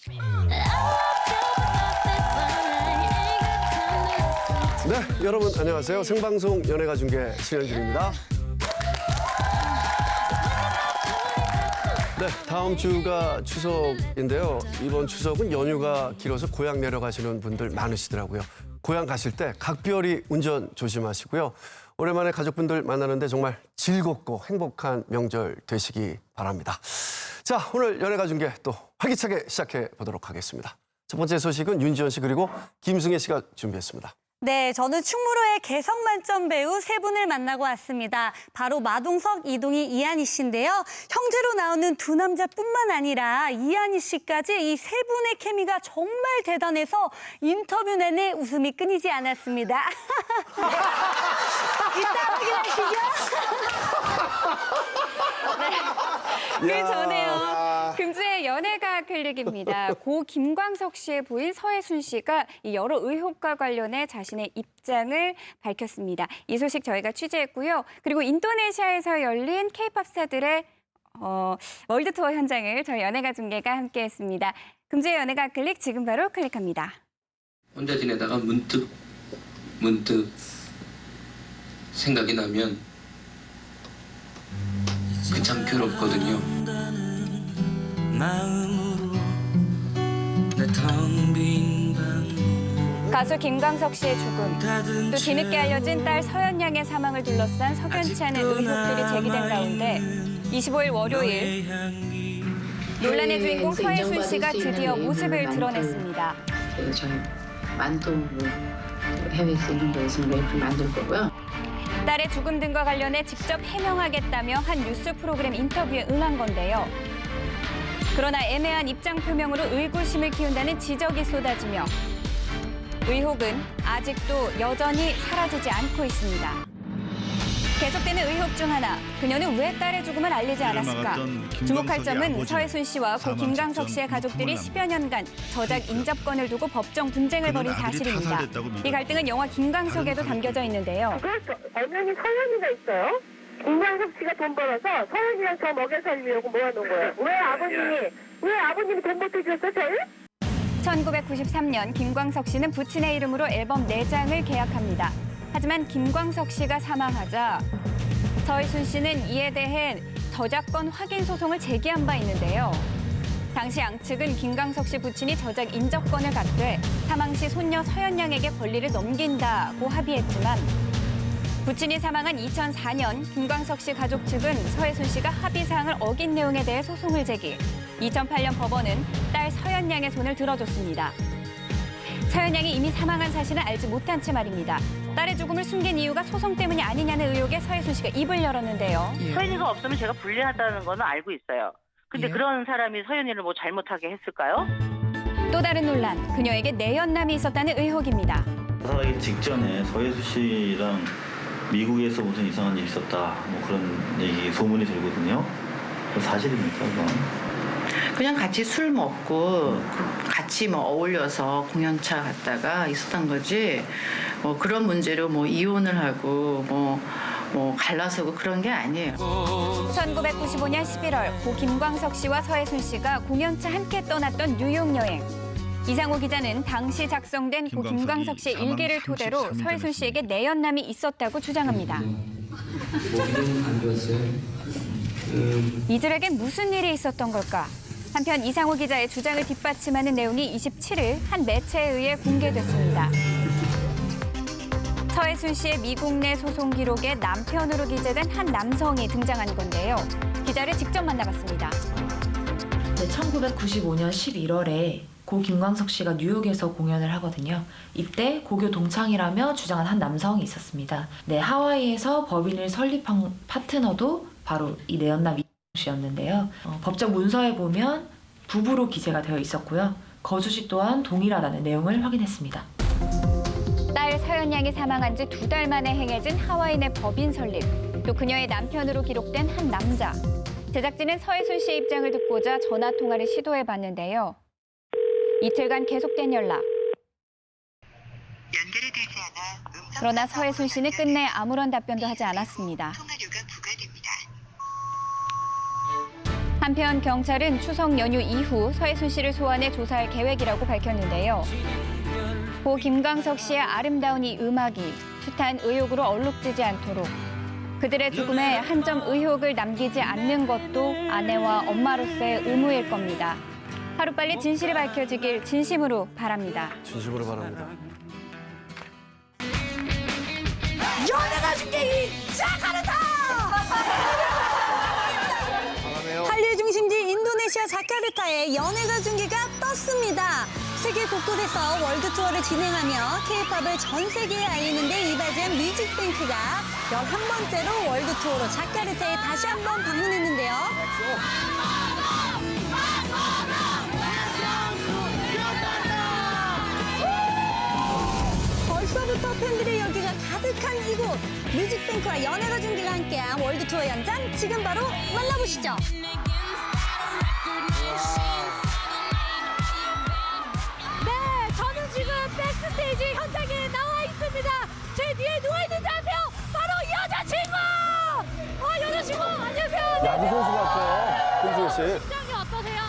네, 여러분 안녕하세요. 생방송 연예가 중계 신현준입니다. 네, 다음 주가 추석인데요. 이번 추석은 연휴가 길어서 고향 내려가시는 분들 많으시더라고요. 고향 가실 때 각별히 운전 조심하시고요. 오랜만에 가족분들 만나는데 정말 즐겁고 행복한 명절 되시기 바랍니다. 자, 오늘 연예가 중계 또 활기차게 시작해 보도록 하겠습니다. 첫 번째 소식은 윤지원 씨 그리고 김승혜 씨가 준비했습니다. 네, 저는 충무로의 개성 만점 배우 세 분을 만나고 왔습니다. 바로 마동석, 이동희, 이한희 씨인데요. 형제로 나오는 두 남자뿐만 아니라 이한희 씨까지 이 세 분의 케미가 정말 대단해서 인터뷰 내내 웃음이 끊이지 않았습니다. 이따 확인하시죠. 그 전에요. 금주의 연예가 클릭입니다. 고 김광석 씨의 부인 서혜순 씨가 여러 의혹과 관련해 자신의 입장을 밝혔습니다. 이 소식 저희가 취재했고요. 그리고 인도네시아에서 열린 K-팝 스타들의 월드 투어 현장을 저희 연예가 중계가 함께했습니다. 금주의 연예가 클릭 지금 바로 클릭합니다. 혼자 지내다가 문득 생각이 나면 그 참 괴롭거든요. 가수 김광석 씨의 죽음, 또 뒤늦게 알려진 딸 서연 양의 사망을 둘러싼 석연치 않은 의혹들이 제기된 가운데 25일 월요일 논란의 주인공 서혜순 씨가 드디어 모습을 드러냈습니다. 저희 만도 해외에서 있는 데서 랩을 만들 거고요. 딸의 죽음 등과 관련해 직접 해명하겠다며 한 뉴스 프로그램 인터뷰에 응한 건데요. 그러나 애매한 입장 표명으로 의구심을 키운다는 지적이 쏟아지며 의혹은 아직도 여전히 사라지지 않고 있습니다. 계속되는 의혹 중 하나, 그녀는 왜 딸의 죽음을 알리지 않았을까? 주목할 점은 서혜순 씨와 고 김광석 씨의 가족들이 10여 년간 저작 인접권을 두고 법정 분쟁을 벌인 사실입니다. 이 갈등은 영화 김광석에도 담겨져 있는데요. 엄연히 서연이가 있어요. 김광석 씨가 돈 벌어서 서연이랑 저 먹여 살리려고 모아놓은 거예요. 왜 아버님이 돈 못 해줬어, 제일? 1993년 김광석 씨는 부친의 이름으로 앨범 4장을 계약합니다. 하지만 김광석 씨가 사망하자 서혜순 씨는 이에 대해 저작권 확인 소송을 제기한 바 있는데요. 당시 양측은 김광석 씨 부친이 저작 인접권을 갖되 사망 시 손녀 서연 양에게 권리를 넘긴다고 합의했지만 부친이 사망한 2004년 김광석 씨 가족 측은 서혜순 씨가 합의 사항을 어긴 내용에 대해 소송을 제기. 2008년 법원은 딸 서연 양의 손을 들어줬습니다. 서연 양이 이미 사망한 사실은 알지 못한 채 말입니다. 딸의 죽음을 숨긴 이유가 소송 때문이 아니냐는 의혹에 서혜순 씨가 입을 열었는데요. 서연이가 없으면 제가 불리하다는 거는 알고 있어요. 근데 그런 사람이 서연이를 뭐 잘못하게 했을까요? 또 다른 논란, 그녀에게 내연남이 있었다는 의혹입니다. 자살하기 직전에 서혜수 씨랑 미국에서 무슨 이상한 일이 있었다, 뭐 그런 얘기 소문이 들거든요. 사실입니까, 그건? 그냥 같이 술 먹고 같이 뭐 어울려서 공연차 갔다가 있었던 거지. 뭐 그런 문제로 뭐 이혼을 하고 뭐 갈라서고 그런 게 아니에요. 1995년 11월 고 김광석 씨와 서혜순 씨가 공연차 함께 떠났던 뉴욕 여행. 이상호 기자는 당시 작성된 고 김광석 씨의 일기를 토대로 서혜순 씨에게 내연남이 있었다고 주장합니다. 이들에게 무슨 일이 있었던 걸까? 한편 이상호 기자의 주장을 뒷받침하는 내용이 27일 한 매체에 의해 공개됐습니다. 서혜순 씨의 미국 내 소송 기록에 남편으로 기재된 한 남성이 등장한 건데요. 기자를 직접 만나봤습니다. 네, 1995년 11월에 고 김광석 씨가 뉴욕에서 공연을 하거든요. 이때 고교 동창이라며 주장한 한 남성이 있었습니다. 네, 하와이에서 법인을 설립한 파트너도 바로 이 내연남 이상호 씨였는데요. 법적 문서에 보면 부부로 기재가 되어 있었고요. 거주지 또한 동일하다는 내용을 확인했습니다. 딸 서연 양이 사망한 지 2달 만에 행해진 하와이 내 법인 설립, 또 그녀의 남편으로 기록된 한 남자. 제작진은 서혜순 씨의 입장을 듣고자 전화 통화를 시도해봤는데요. 이틀간 계속된 연락. 그러나 서혜순 씨는 끝내 아무런 답변도 하지 않았습니다. 한편 경찰은 추석 연휴 이후 서예순 씨를 소환해 조사할 계획이라고 밝혔는데요. 고 김광석 씨의 아름다운 이 음악이 숱한 의혹으로 얼룩지지 않도록 그들의 죽음에 한 점 의혹을 남기지 않는 것도 아내와 엄마로서의 의무일 겁니다. 하루빨리 진실이 밝혀지길 진심으로 바랍니다. 진심으로 바랍니다. 연애가 중계인 자카르타! 한류 중심지 인도네시아 자카르타에 연예가 중계가 떴습니다. 세계 곳곳에서 월드 투어를 진행하며 K-팝을 전 세계에 알리는 데 이바지한 뮤직뱅크가 11번째로 월드 투어로 자카르타에 다시 한번 방문했는데요. 벌써부터 팬들의 열기가 가득한 이곳. 뮤직뱅크와 연예가 중계가 함께한 월드 투어 현장 지금 바로 만나보시죠. 네, 저는 지금 백스테이지 현장에 나와 있습니다. 제 뒤에 누워있는 자 아세요? 바로 여자친구! 여자친구, 안녕하세요. 야구 선수 같아요. 김수현 씨. 심장이 어떠세요?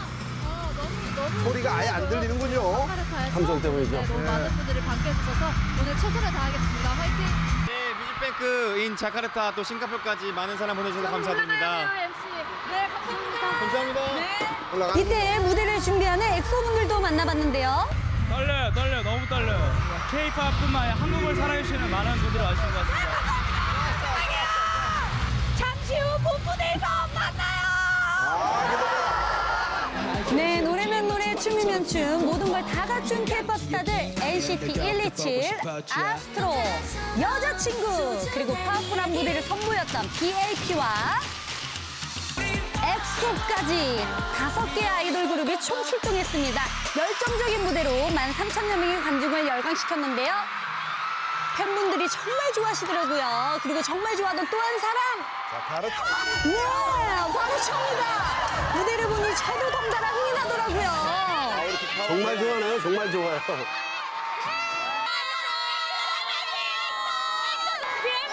너무 소리가 아예 안 들리는군요. 함성 때문이죠. 너무 많은 분들이 반겨주셔서 오늘 최선을 다하겠습니다. 화이팅! 네, 뮤직뱅크인 자카르타 또 싱가포르까지 많은 사람 보내주셔서 감사드립니다. MC. 네, 감사합니다. 감사합니다. 이때 무대를 준비하는 엑소분들도 만나봤는데요. 떨려요. 너무 떨려요. K-팝뿐만 아니라 한국을 사랑해주시는 많은 분들이 와주신 것 같습니다. 잠시 후 본부대에서 만나요. 네, 노래면 노래, 춤이면 춤, 모든 걸 다 갖춘 K-팝 스타들 NCT 127, 아스트로, 여자친구, 그리고 파워풀한 무대를 선보였던 BAP와 엑소까지 5개의 아이돌 그룹이 총출동했습니다. 열정적인 무대로 13,000여 명의 관중을 열광시켰는데요. 팬분들이 정말 좋아하시더라고요. 그리고 정말 좋아하던 또 한 사람. 네, 바로 저입니다. 무대를 보니 저도 덩달아 흥이 나더라고요. 정말 좋아하네요. 정말 좋아요.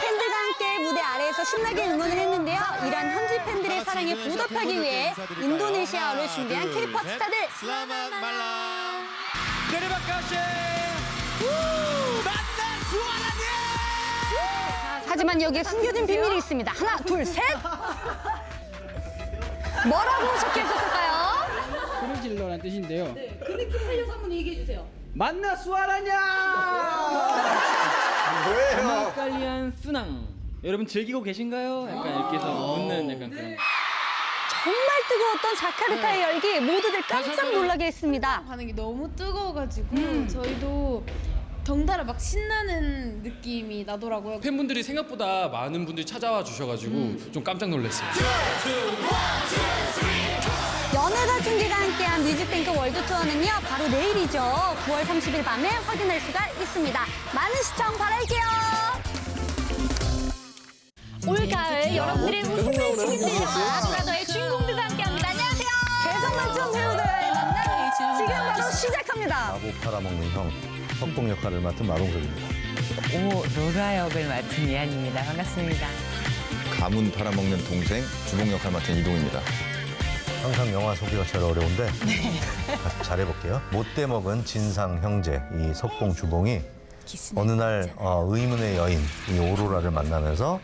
팬들과 함께 무대 아래에서 신나게 응원을 했는데요. 이런 현지 팬들의 사랑에 보답하기 위해 인도네시아어를 준비한 K-팝 스타들. 슬라맛 말라. 데리바카시. 하지만 여기에 숨겨진 비밀이 있습니다. 하나, 둘, 셋. 뭐라고 적혀 있었을까요? 소름 질러라는 뜻인데요. 네, 그 느낌 살려서 한번 얘기해 주세요. 만나 수아라냐! 뭐예요? 아마칼리안 순앙. 여러분 즐기고 계신가요? 약간 이렇게 해서 묻는 약간 그런. 정말 뜨거웠던 자카르타의 열기 모두들 깜짝 놀라게 했습니다. 반응이 너무 뜨거워가지고 저희도 덩달아 막 신나는 느낌이 나더라고요. 팬분들이 생각보다 많은 분들이 찾아와 주셔가지고 좀 깜짝 놀랐어요. 연예가 중계가 함께한 뮤직뱅크 월드 투어는요, 바로 내일이죠. 9월 30일 밤에 확인할 수가 있습니다. 많은 시청 바랄게요. 올 가을 여러분들의 웃음의 시민들과 브라더의 주인공들과 함께합니다. 안녕하세요. 개성 만점 배우들의 만남 지금 바로 시작합니다. 마구 팔아먹는 형, 석봉 역할을 맡은 마동석입니다. 로라 역을 맡은 이한입니다. 반갑습니다. 가문 팔아먹는 동생, 주봉 역할 맡은 이동입니다. 항상 영화 소개가 제일 어려운데 잘해볼게요. 못돼 먹은 진상 형제 이 석봉 주봉이 어느 날 의문의 여인 이 오로라를 만나면서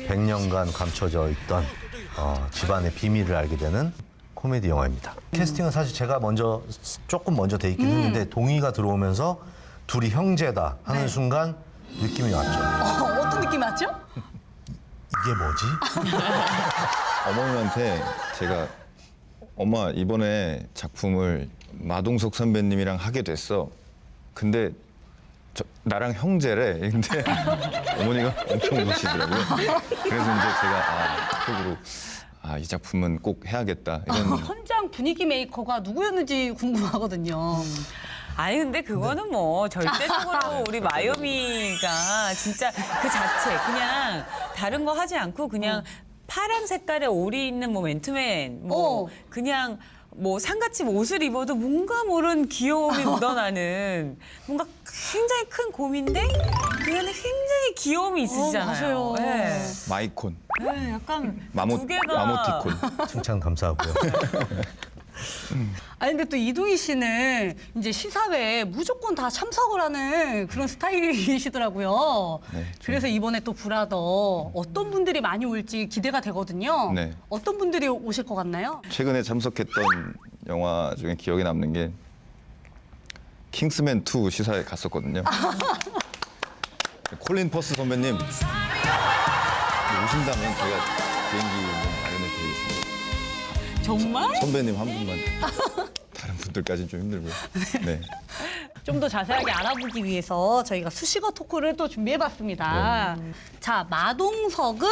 100년간 감춰져 있던 집안의 비밀을 알게 되는 코미디 영화입니다. 캐스팅은 사실 제가 조금 먼저 돼 있긴 했는데 동희가 들어오면서 둘이 형제다 하는 순간 느낌이 왔죠. 어떤 느낌 왔죠? 이게 뭐지? 어머님한테 제가 엄마 이번에 작품을 마동석 선배님이랑 하게 됐어. 근데 나랑 형제래. 근데 어머니가 엄청 웃으시더라고요. 그래서 이제 제가 속으로 이 작품은 꼭 해야겠다. 이런. 현장 분위기 메이커가 누구였는지 궁금하거든요. 아니 근데 그거는 뭐 절대적으로 우리 마요미가 진짜 그 자체 그냥 다른 거 하지 않고 그냥 파란 색깔의 올이 있는 뭐 맨투맨 뭐 그냥 뭐 상갓집 옷을 입어도 뭔가 모른 귀여움이 묻어나는 뭔가 굉장히 큰 곰인데 그 안에 굉장히 귀여움이 있으시잖아요. 맞아요. 네. 마이콘, 네, 약간 마모, 두 개가 마모티콘. 칭찬 감사하고요. 아니 근데 또 이동희 씨는 이제 시사회에 무조건 다 참석을 하는 그런 스타일이시더라고요. 네, 그래서 이번에 또 브라더 어떤 분들이 많이 올지 기대가 되거든요. 네. 어떤 분들이 오실 것 같나요? 최근에 참석했던 영화 중에 기억에 남는 게 킹스맨 2 시사에 갔었거든요. 콜린 퍼스 선배님 오신다면 제가 비행기 마련해 드리겠습니다. 정말? 선배님 한 분만. 다른 분들까지는 좀 힘들고요. 네. 좀 더 자세하게 알아보기 위해서 저희가 수식어 토크를 또 준비해봤습니다. 자, 마동석은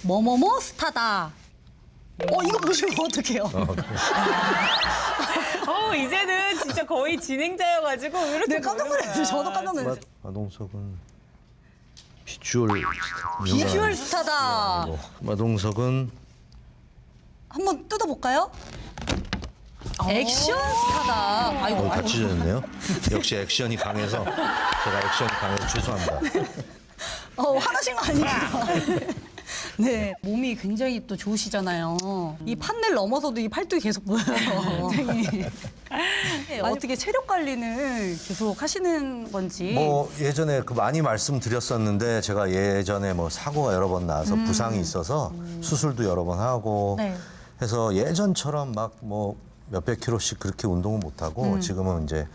뭐뭐뭐 스타다. 이거 보시면 어떡해요? 이제는 진짜 거의 진행자여가지고 이렇게 네, 깜짝 놀랐어요. 저도 깜짝 놀랐어요. 마동석은 비주얼 비주얼 스타다. 마동석은 한번 뜯어볼까요? 액션 스타다. 아이고, 같이 졌네요. 역시 액션이 강해서 제가 액션이 강해서 죄송합니다. 화나신 거 아니에요? 네, 몸이 굉장히 또 좋으시잖아요. 이 판넬 넘어서도 이 팔뚝이 계속 보여요. 굉장히. 네, 어떻게 체력 관리는 계속 하시는 건지. 뭐 예전에 많이 말씀드렸었는데 제가 예전에 뭐 사고가 여러 번 나서 부상이 있어서 수술도 여러 번 하고 네. 해서 예전처럼 막 뭐 몇백 킬로씩 그렇게 운동을 못 하고 지금은 이제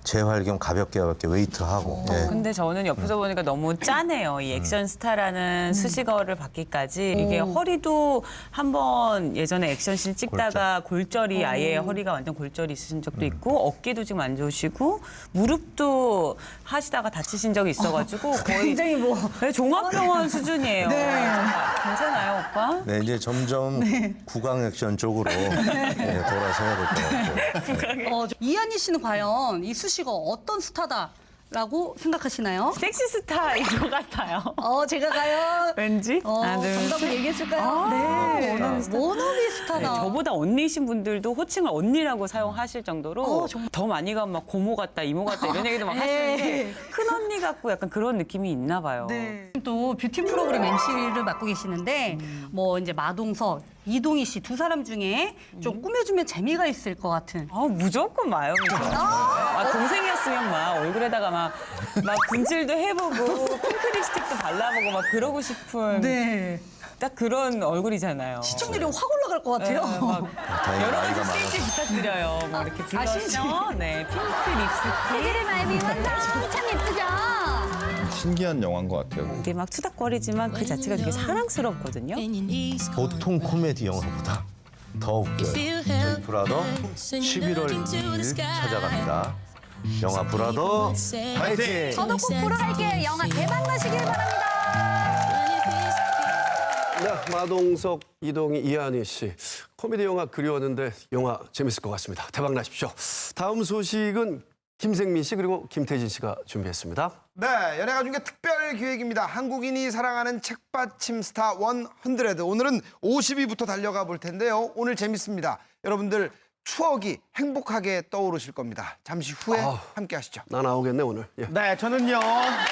재활 겸 가볍게 웨이트 하고. 예. 근데 저는 옆에서 보니까 너무 짠해요. 이 액션 스타라는 수식어를 받기까지 이게 허리도 한번 예전에 액션씬 찍다가 골절이 아예 허리가 완전 골절이 있으신 적도 있고 어깨도 지금 안 좋으시고 무릎도 하시다가 다치신 적이 있어가지고 거의 굉장히 뭐 종합병원 수준이에요. 네. 괜찮아요, 오빠? 네, 이제 점점 구강 액션 쪽으로 돌아서 해야 될 것 같고. 이한희 씨는 과연 이 수식어 어떤 스타다라고 생각하시나요? 섹시 스타인 것 같아요. 제가 과연 왠지? 정답을 얘기했을까요? 네. 워너비 스타다. 네, 저보다 언니신 분들도 호칭을 언니라고 사용하실 정도로 더 많이 가면 막 고모 같다, 이모 같다 이런 얘기도 막 하시는데 큰 언니 같고 약간 그런 느낌이 있나 봐요. 네. 또 뷰티 프로그램 MC를 맡고 계시는데 뭐 이제 마동석, 이동희 씨 두 사람 중에 좀 꾸며주면 재미가 있을 것 같은. 무조건 마요미죠. 동생이었으면 막 얼굴에다가 막 분칠도 해보고 핑크 립스틱도 발라보고 막 그러고 싶은 네. 딱 그런 얼굴이잖아요. 시청률이 확 올라갈 것 같아요. 다행히 여러 나이가 가지 스위치 많아서. 부탁드려요. 뭐 이렇게 블러셔, 네, 핑크 립스틱. 세제를 마이미 완전 참 예쁘죠? 신기한 영화인 것 같아요. 이게 막 투닥거리지만 그 자체가 되게 사랑스럽거든요. 보통 코미디 영화보다 더 웃겨요. 저희 브라더 11월 2일 찾아갑니다. 영화 브라더 파이팅! 저도 꼭 보러 갈게요. 영화 대박 나시길 바랍니다. 네, 마동석, 이동희, 이한희 씨. 코미디 영화 그리웠는데 영화 재밌을 것 같습니다. 대박 나십시오. 다음 소식은 김생민 씨 그리고 김태진 씨가 준비했습니다. 네, 연예가 중에 특별 기획입니다. 한국인이 사랑하는 책받침 스타 100. 오늘은 50위부터 달려가 볼 텐데요. 오늘 재밌습니다. 여러분들 추억이 행복하게 떠오르실 겁니다. 잠시 후에 함께 하시죠. 나 나오겠네 오늘. 예. 네, 저는요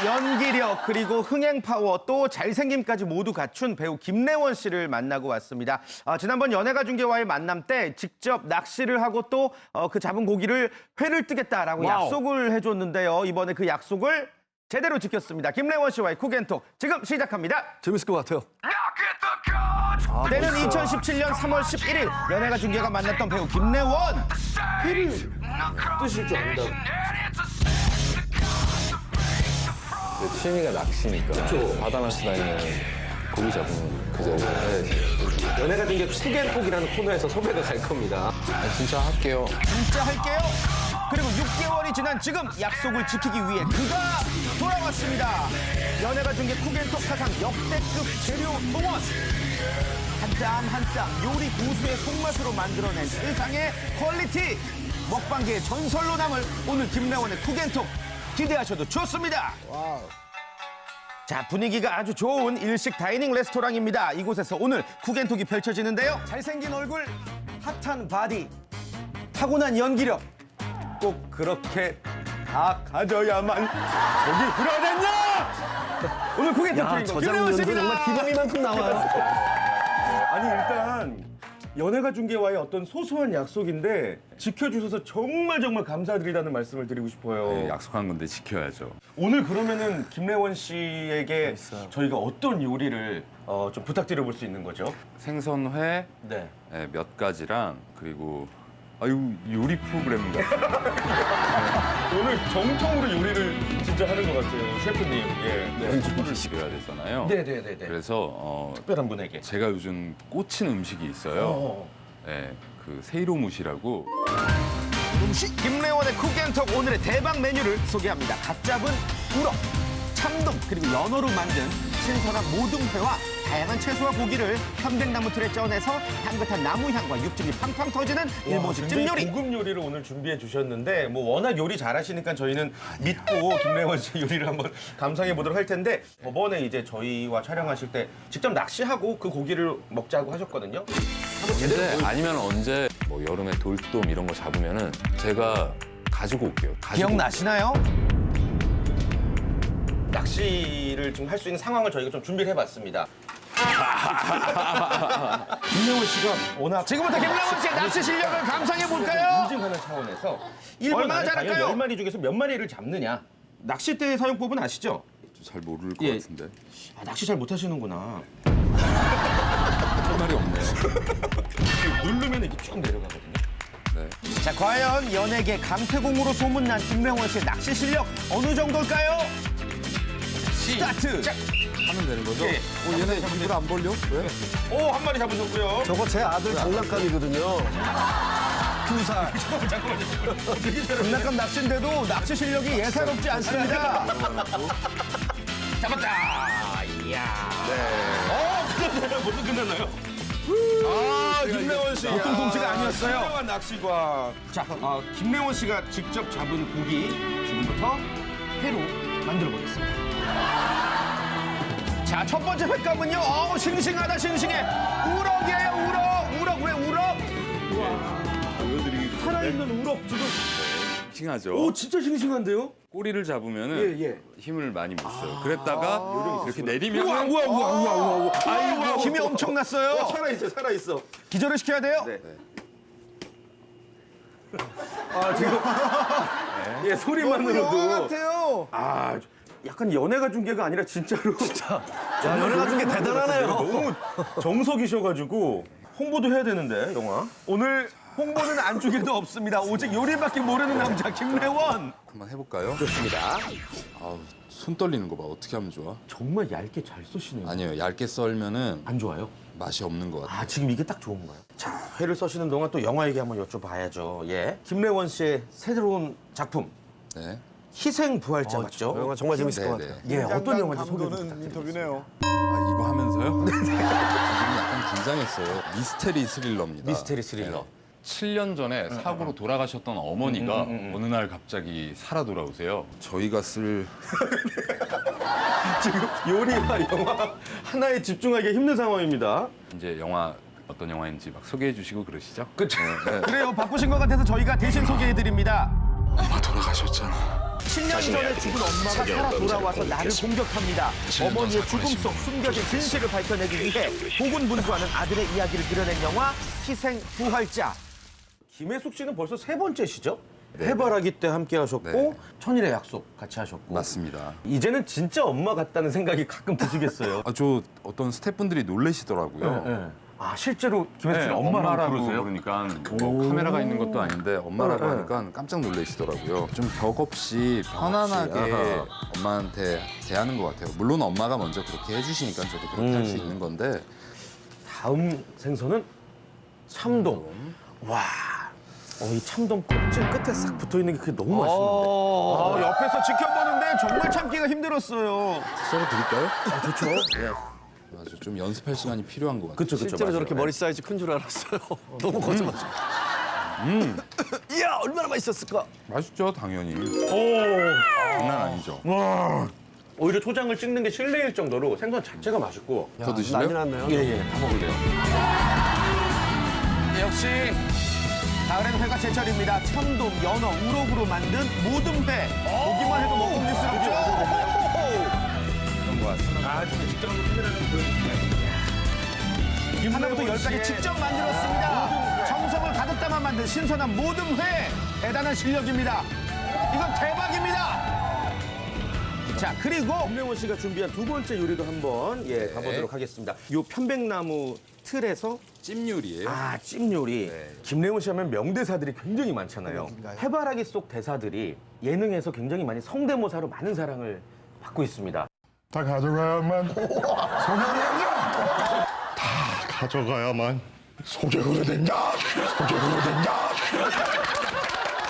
연기력 그리고 흥행 파워 또 잘생김까지 모두 갖춘 배우 김래원 씨를 만나고 왔습니다. 지난번 연예가 중계와의 만남 때 직접 낚시를 하고 또 그 잡은 고기를 회를 뜨겠다라고 약속을 해줬는데요. 이번에 그 약속을 제대로 지켰습니다. 김래원 씨와의 쿡앤톡 지금 시작합니다. 재밌을 것 같아요. 때는 2017년 3월 11일 연예가 중계가 만났던 배우 김래원. 회를 뜨실 줄 안다. 취미가 낚시니까 바다 낚시 다니면 고기 잡으면 그 자리에 해야지. 연예가 중계 쿡앤톡이라는 코너에서 섭외가 갈 겁니다. 진짜 할게요. 진짜 할게요. 그리고 6개월이 지난 지금 약속을 지키기 위해 그가 돌아왔습니다. 연예가 중계 쿡앤톡 사상 역대급 재료 동원. 한 땀 한 땀 요리 고수의 손맛으로 만들어낸 세상의 퀄리티. 먹방계의 전설로 남을 오늘 김래원의 쿡앤톡 기대하셔도 좋습니다. 자, 분위기가 아주 좋은 일식 다이닝 레스토랑입니다. 이곳에서 오늘 쿡앤톡이 펼쳐지는데요. 잘생긴 얼굴, 핫한 바디, 타고난 연기력. 꼭 그렇게 다 가져야만 속이 후련했냐? 오늘 고개 야, 터뜨린 저 거 장면도 김래원 정말 씨입니다. 기범이만큼 나와요. 아니 일단 연예가 중계와의 어떤 소소한 약속인데 지켜주셔서 정말 감사드리다는 말씀을 드리고 싶어요. 네, 약속한 건데 지켜야죠. 오늘 그러면은 김래원 씨에게 저희가 어떤 요리를 좀 부탁드려 볼 수 있는 거죠? 생선회 네. 네, 몇 가지랑 그리고 아유 요리 프로그램 같은 오늘 정통으로 요리를 진짜 하는 것 같아요, 셰프님. 예. 연주를 드려야 되잖아요. 네네네네. 그래서 특별한 분에게 제가 요즘 꽂힌 음식이 있어요. 네, 그 세이로무시라고. 음식 김래원의 쿡앤톡 오늘의 대박 메뉴를 소개합니다. 갓 잡은 우럭, 참돔 그리고 연어로 만든 신선한 모둠회와 다양한 채소와 고기를 편백나무 틀에 쪄내서 향긋한 나무향과 육즙이 팡팡 터지는 일본식 찜 요리. 고급 요리를 오늘 준비해 주셨는데 뭐 워낙 요리 잘하시니까 저희는 믿고 김래원 씨 요리를 한번 감상해 보도록 할 텐데 저번에 이제 저희와 촬영하실 때 직접 낚시하고 그 고기를 먹자고 하셨거든요. 한번 제대로 근데 아니면 언제 뭐 여름에 돌돔 이런 거 잡으면은 제가 가지고 올게요. 기억나시나요? 낚시를 좀 할 수 있는 상황을 저희가 좀 준비를 해봤습니다. 김래원 씨가 워낙 지금부터 김래원 씨의 낚시 실력을 감상해 볼까요? 인증하는 차원에서 얼마나 잘할까요? 10마리 중에서 몇 마리를 잡느냐. 낚싯대 사용법은 아시죠? 잘 모를 것 같은데. 아, 낚시 잘 못하시는구나. 할 말이 없네. 누르면 이렇게 쭉 내려가거든요. 네. 자, 과연 연예계 강태공으로 소문난 김래원 씨의 낚시 실력 어느 정도일까요? 스타트! 하면 되는 거죠? 예. 얘네 입을 안 벌려? 왜? 오, 한 마리 잡으셨고요. 저거 제 아들 장난감이거든요. 2살. 잠깐만요. 장난감 낚시인데도 낚시 실력이 예사롭지 않습니다. 잡았다! 이야. 끝났나요? 벌써 끝났나요? 아, 김래원 씨. 보통 솜씨가 아니었어요. 훌륭한 낚시과. 자, 김래원 씨가 직접 잡은 고기 지금부터 회로 만들어 보겠습니다. 자, 첫 번째 횟감은요. 싱싱하다, 싱싱해. 우럭이에요, 우럭. 우럭, 왜 우럭? 보여드리기 살아있는 우럭 지금. 싱싱하죠? 오, 진짜 싱싱한데요? 꼬리를 잡으면은 힘을 많이 못 써요. 그랬다가 이렇게 내리면 우와. 아이고, 힘이 엄청났어요. 살아있어. 기절을 시켜야 돼요? 네. 지금 예, 소리만으로도 같아요. 약간 연예가 중계가 아니라 진짜로 진짜 연예가 중계 대단하네요. 너무 정석이셔가지고 홍보도 해야 되는데 영화 오늘 홍보는 안쪽에도 없습니다. 오직 요리밖에 모르는 남자 김래원. 한번 해볼까요? 좋습니다. 아우, 손 떨리는 거 봐. 어떻게 하면 좋아? 정말 얇게 잘 쏘시네요. 아니요, 얇게 썰면은 안 좋아요? 맛이 없는 것 같아요. 지금 이게 딱 좋은 거예요. 자, 회를 써시는 동안 또 영화 얘기 한번 여쭤봐야죠. 예, 김래원 씨의 새로운 작품. 네. 희생부활자 맞죠? 영화 정말 재밌을 것 같아요. 예, 어떤 영화인지 소개 좀 부탁드립니다. 인터뷰네요. 이거 하면서요? 지금 약간 긴장했어요. 미스테리 스릴러입니다. 미스테리 스릴러. 7년 전에 사고로 돌아가셨던 어머니가 어느 날 갑자기 살아 돌아오세요. 저희가 쓸 지금 요리와 영화 하나에 집중하기 힘든 상황입니다. 이제 영화 어떤 영화인지 막 소개해 주시고 그러시죠? 그렇죠. 그래요. 바쁘신 것 같아서 저희가 대신 소개해 드립니다. 엄마 돌아가셨잖아. 7년 전에 죽은 엄마가 살아 돌아와서 나를 공격합니다. 어머니의 죽음 속 숨겨진 진실을 밝혀내기 위해 고군분투하는 아들의 이야기를 그려낸 영화 희생부활자. 김혜숙 씨는 벌써 3번째시죠? 해바라기 때 함께 하셨고 천일의 약속 같이 하셨고 맞습니다. 이제는 진짜 엄마 같다는 생각이 가끔 드시겠어요. 저 어떤 스태프분들이 놀라시더라고요. 실제로 김혜숙 씨는 엄마라고 부르세요? 그러니까 뭐 카메라가 있는 것도 아닌데 엄마라고 하니까 깜짝 놀라시더라고요. 좀 벽 없이 편안하게 엄마한테 대하는 것 같아요. 물론 엄마가 먼저 그렇게 해주시니까 저도 그렇게 할 수 있는 건데. 다음 생선은 참돔. 와, 이 참돔 껍질 끝에 싹 붙어 있는 게 그게 너무 맛있는데. 옆에서 지켜보는데 정말 참기가 힘들었어요. 썰어 드릴까요? 좋죠. 맞아, 좀 연습할 시간이 필요한 것 같아요. 그쵸. 실제로 저렇게 머리 사이즈 큰 줄 알았어요. 너무 거짓말이죠. 이야, 얼마나 맛있었을까? 맛있죠, 당연히. 장난 아니죠. 와, 오히려 초장을 찍는 게 실례일 정도로 생선 자체가 맛있고. 더 드실래요? 난리 났네요. 예, 다 먹을래요. 역시 가을엔 회가 제철입니다. 참돔, 연어, 우럭으로 만든 모둠회. 보기만 해도 먹음직스럽죠. 왔습니다. 아, 진짜 직접 한번 카메라를 보여주시나요? 하나부터 열까지 직접 만들었습니다. 정성을 가득 담아 만든 신선한 모든 회. 대단한 실력입니다. 이건 대박입니다. 자, 그리고 김래원 씨가 준비한 두 번째 요리도 한번 가보도록 하겠습니다. 요 편백나무 틀에서 찜 요리예요. 아, 찜 요리. 김래원 씨 하면 명대사들이 굉장히 많잖아요. 해바라기 속 대사들이 예능에서 굉장히 많이 성대모사로 많은 사랑을 받고 있습니다. 다 가져가야만 소개가 다 가져가야만 소개가 된다. 소개가 된다.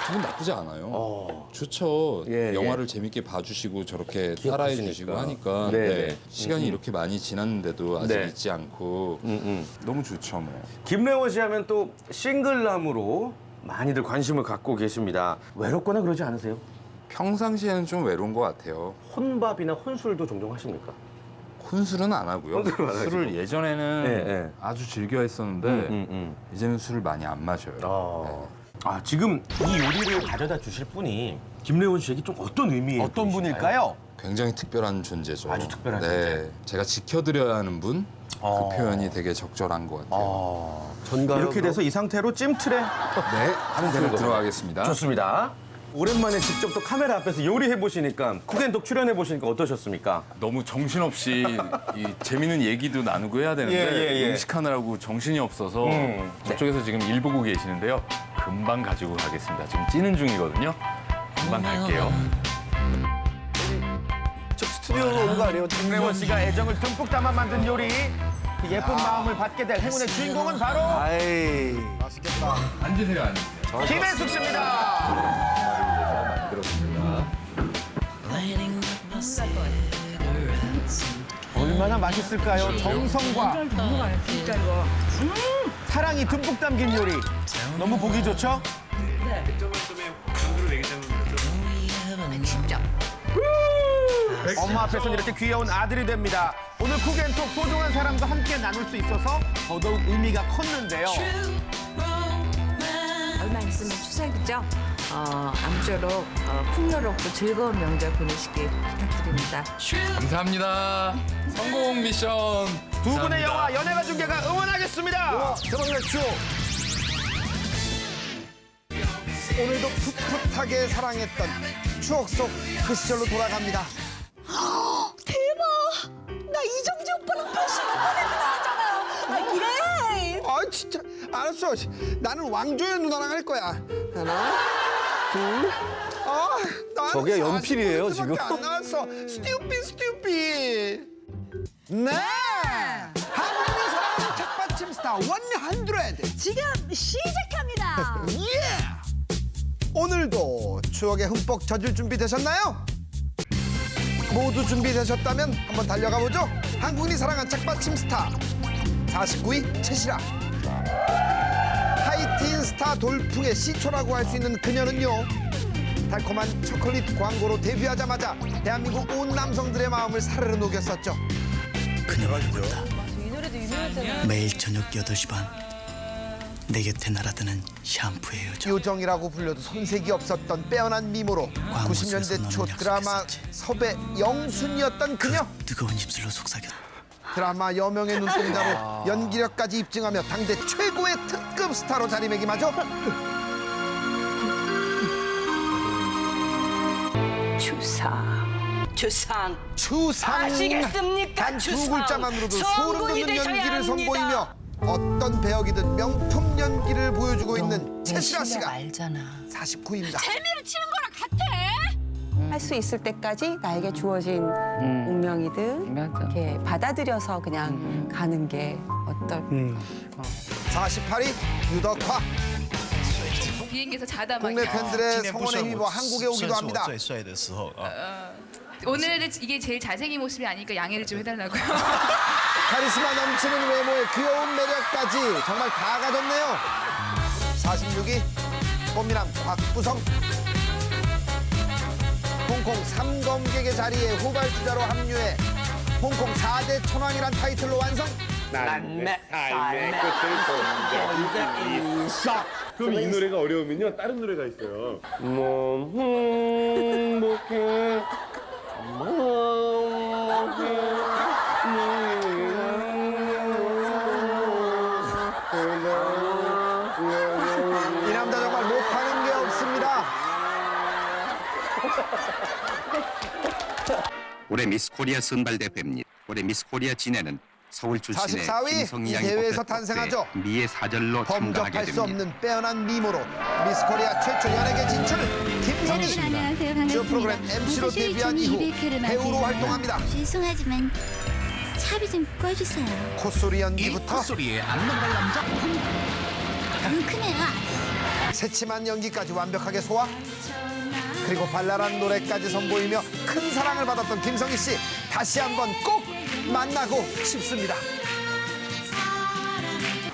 기분 나쁘지 않아요. 좋죠. 영화를 재밌게 봐주시고 저렇게 따라해 주시고 하니까 시간이 이렇게 많이 지났는데도 아직 잊지 않고 너무 좋죠. 뭐. 김래원 씨 하면 또 싱글남으로 많이들 관심을 갖고 계십니다. 외롭거나 그러지 않으세요? 평상시에는 좀 외로운 것 같아요. 혼밥이나 혼술도 종종 하십니까? 혼술은 안 하고요. 술을 예전에는 아주 즐겨 했었는데 이제는 술을 많이 안 마셔요. 아, 지금 이 요리를 가져다 주실 분이 김래원 씨에게 좀 어떤 의미의 어떤 분일까요? 굉장히 특별한 존재죠. 아주 특별한 존재. 제가 지켜드려야 하는 분? 그 표현이 되게 적절한 것 같아요. 이렇게 돼서 이 상태로 찜틀에 하는 대로 들어가겠습니다. 좋습니다. 오랜만에 직접 또 카메라 앞에서 요리해 보시니까 쿡앤톡 출연해 보시니까 어떠셨습니까? 너무 정신없이 이 재밌는 얘기도 나누고 해야 되는데 음식하느라고 정신이 없어서 저쪽에서 지금 일 보고 계시는데요. 금방 가지고 가겠습니다. 지금 찌는 중이거든요. 금방 갈게요. 저 스튜디오로 온 거 아니에요? 김래원 씨가 애정을 듬뿍 담아 만든 요리. 그 예쁜 마음을 받게 될 행운의 주인공은 바로 맛있겠다. 앉으세요, 앉으세요. 김혜숙 씨입니다. 얼마나 맛있을까요? 정성과 사랑이 듬뿍 담긴 요리. 너무 보기 좋죠? 엄마 앞에서는 이렇게 귀여운 아들이 됩니다. 오늘 쿡앤톡 소중한 사람과 함께 나눌 수 있어서 더더욱 의미가 컸는데요. 얼마 있으면 추석이죠. 아무쪼록 풍요롭고 즐거운 명절 보내시길 부탁드립니다. 감사합니다. 성공 미션. 두 분의 영화 연예가 중계가 응원하겠습니다. 대박났죠. 오늘도 풋풋하게 사랑했던 추억 속 그 시절로 돌아갑니다. 대박! 나 이정재 오빠랑 86번에 나왔잖아요. 아, 이래! 아, 진짜 알았어. 나는 왕조연 누나랑 할 거야. 하나, 둘. 아, 나는 저게 연필이에요, 40%밖에 지금? 안 나왔어. 스튜피. 네. 한국인이 사랑하는 책받침 스타 100. 지금 시작합니다. 예. 오늘도 추억에 흠뻑 젖을 준비 되셨나요? 모두 준비되셨다면 한번 달려가 보죠. 한국인이 사랑한 책받침 스타 49위 채시라. 하이틴 스타 돌풍의 시초라고 할 수 있는 그녀는요, 달콤한 초콜릿 광고로 데뷔하자마자 대한민국 온 남성들의 마음을 사르르 녹였었죠. 그녀가 누구다. 매일 저녁 8시 반 내 곁에 날아드는 샴푸의 여정. 요정이라고 불려도 손색이 없었던 빼어난 미모로 90년대 초 드라마 섭외 영순이었던 그녀. 뜨거운 입술로 속삭였다. 드라마 여명의 눈동자로 연기력까지 입증하며 당대 최고의 특급 스타로 자리매김하죠. 추상 아시겠습니까? 단 두 글자만으로도 소름 돋는 연기를 선보이며 어떤 배역이든 명품 연기를 보여주고 있는 채시라 씨가 알잖아. 49입니다. 재미를 치는 거랑 같아. 할 수 있을 때까지 나에게 주어진 운명이든 이렇게 받아들여서 그냥 가는 게 어떨까. 48위 유덕화. 비행기에서 자다 국내 팬들의 성원에 힘입어 한국에 오기도 합니다. 오늘은 이게 제일 잘생긴 모습이 아니니까 양해를 좀 해달라고요. 카리스마 넘치는 외모에 귀여운 매력까지 정말 다 가졌네요. 46위 꽃미남 곽부성. 홍콩 3검객의 자리에 후발주자로 합류해 홍콩 4대 천왕이란 타이틀로 완성. 난 내 삶의 끝을 본 적이 있어. 그럼 이 노래가 어려우면요, 다른 노래가 있어요. 행복해. 올해 미스 코리아 선발대회입니다. 올해 미스 코리아 진해는 서울 출신의 44위 김성희 이 양이 대회에서 뽑혔고 탄생하죠. 미의 사절로 참가하게 범접할 수 됩니다. 없는 빼어난 미모로 미스 코리아 최초 연예계 진출 김성희. 안녕하세요. 반갑습니다. 주 프로그램 MC로 사실 데뷔한 저는 이후 200회를 배우로 맞이해서 활동합니다. 죄송하지만 차비 좀 꺼주세요. 콧소리 연기부터 콧소리에 안 넘어갈 남자. 뭉크네요. 새침한 연기까지 완벽하게 소화. 그리고 발랄한 노래까지 선보이며 큰 사랑을 받았던 김성희 씨 다시 한번 꼭 만나고 싶습니다.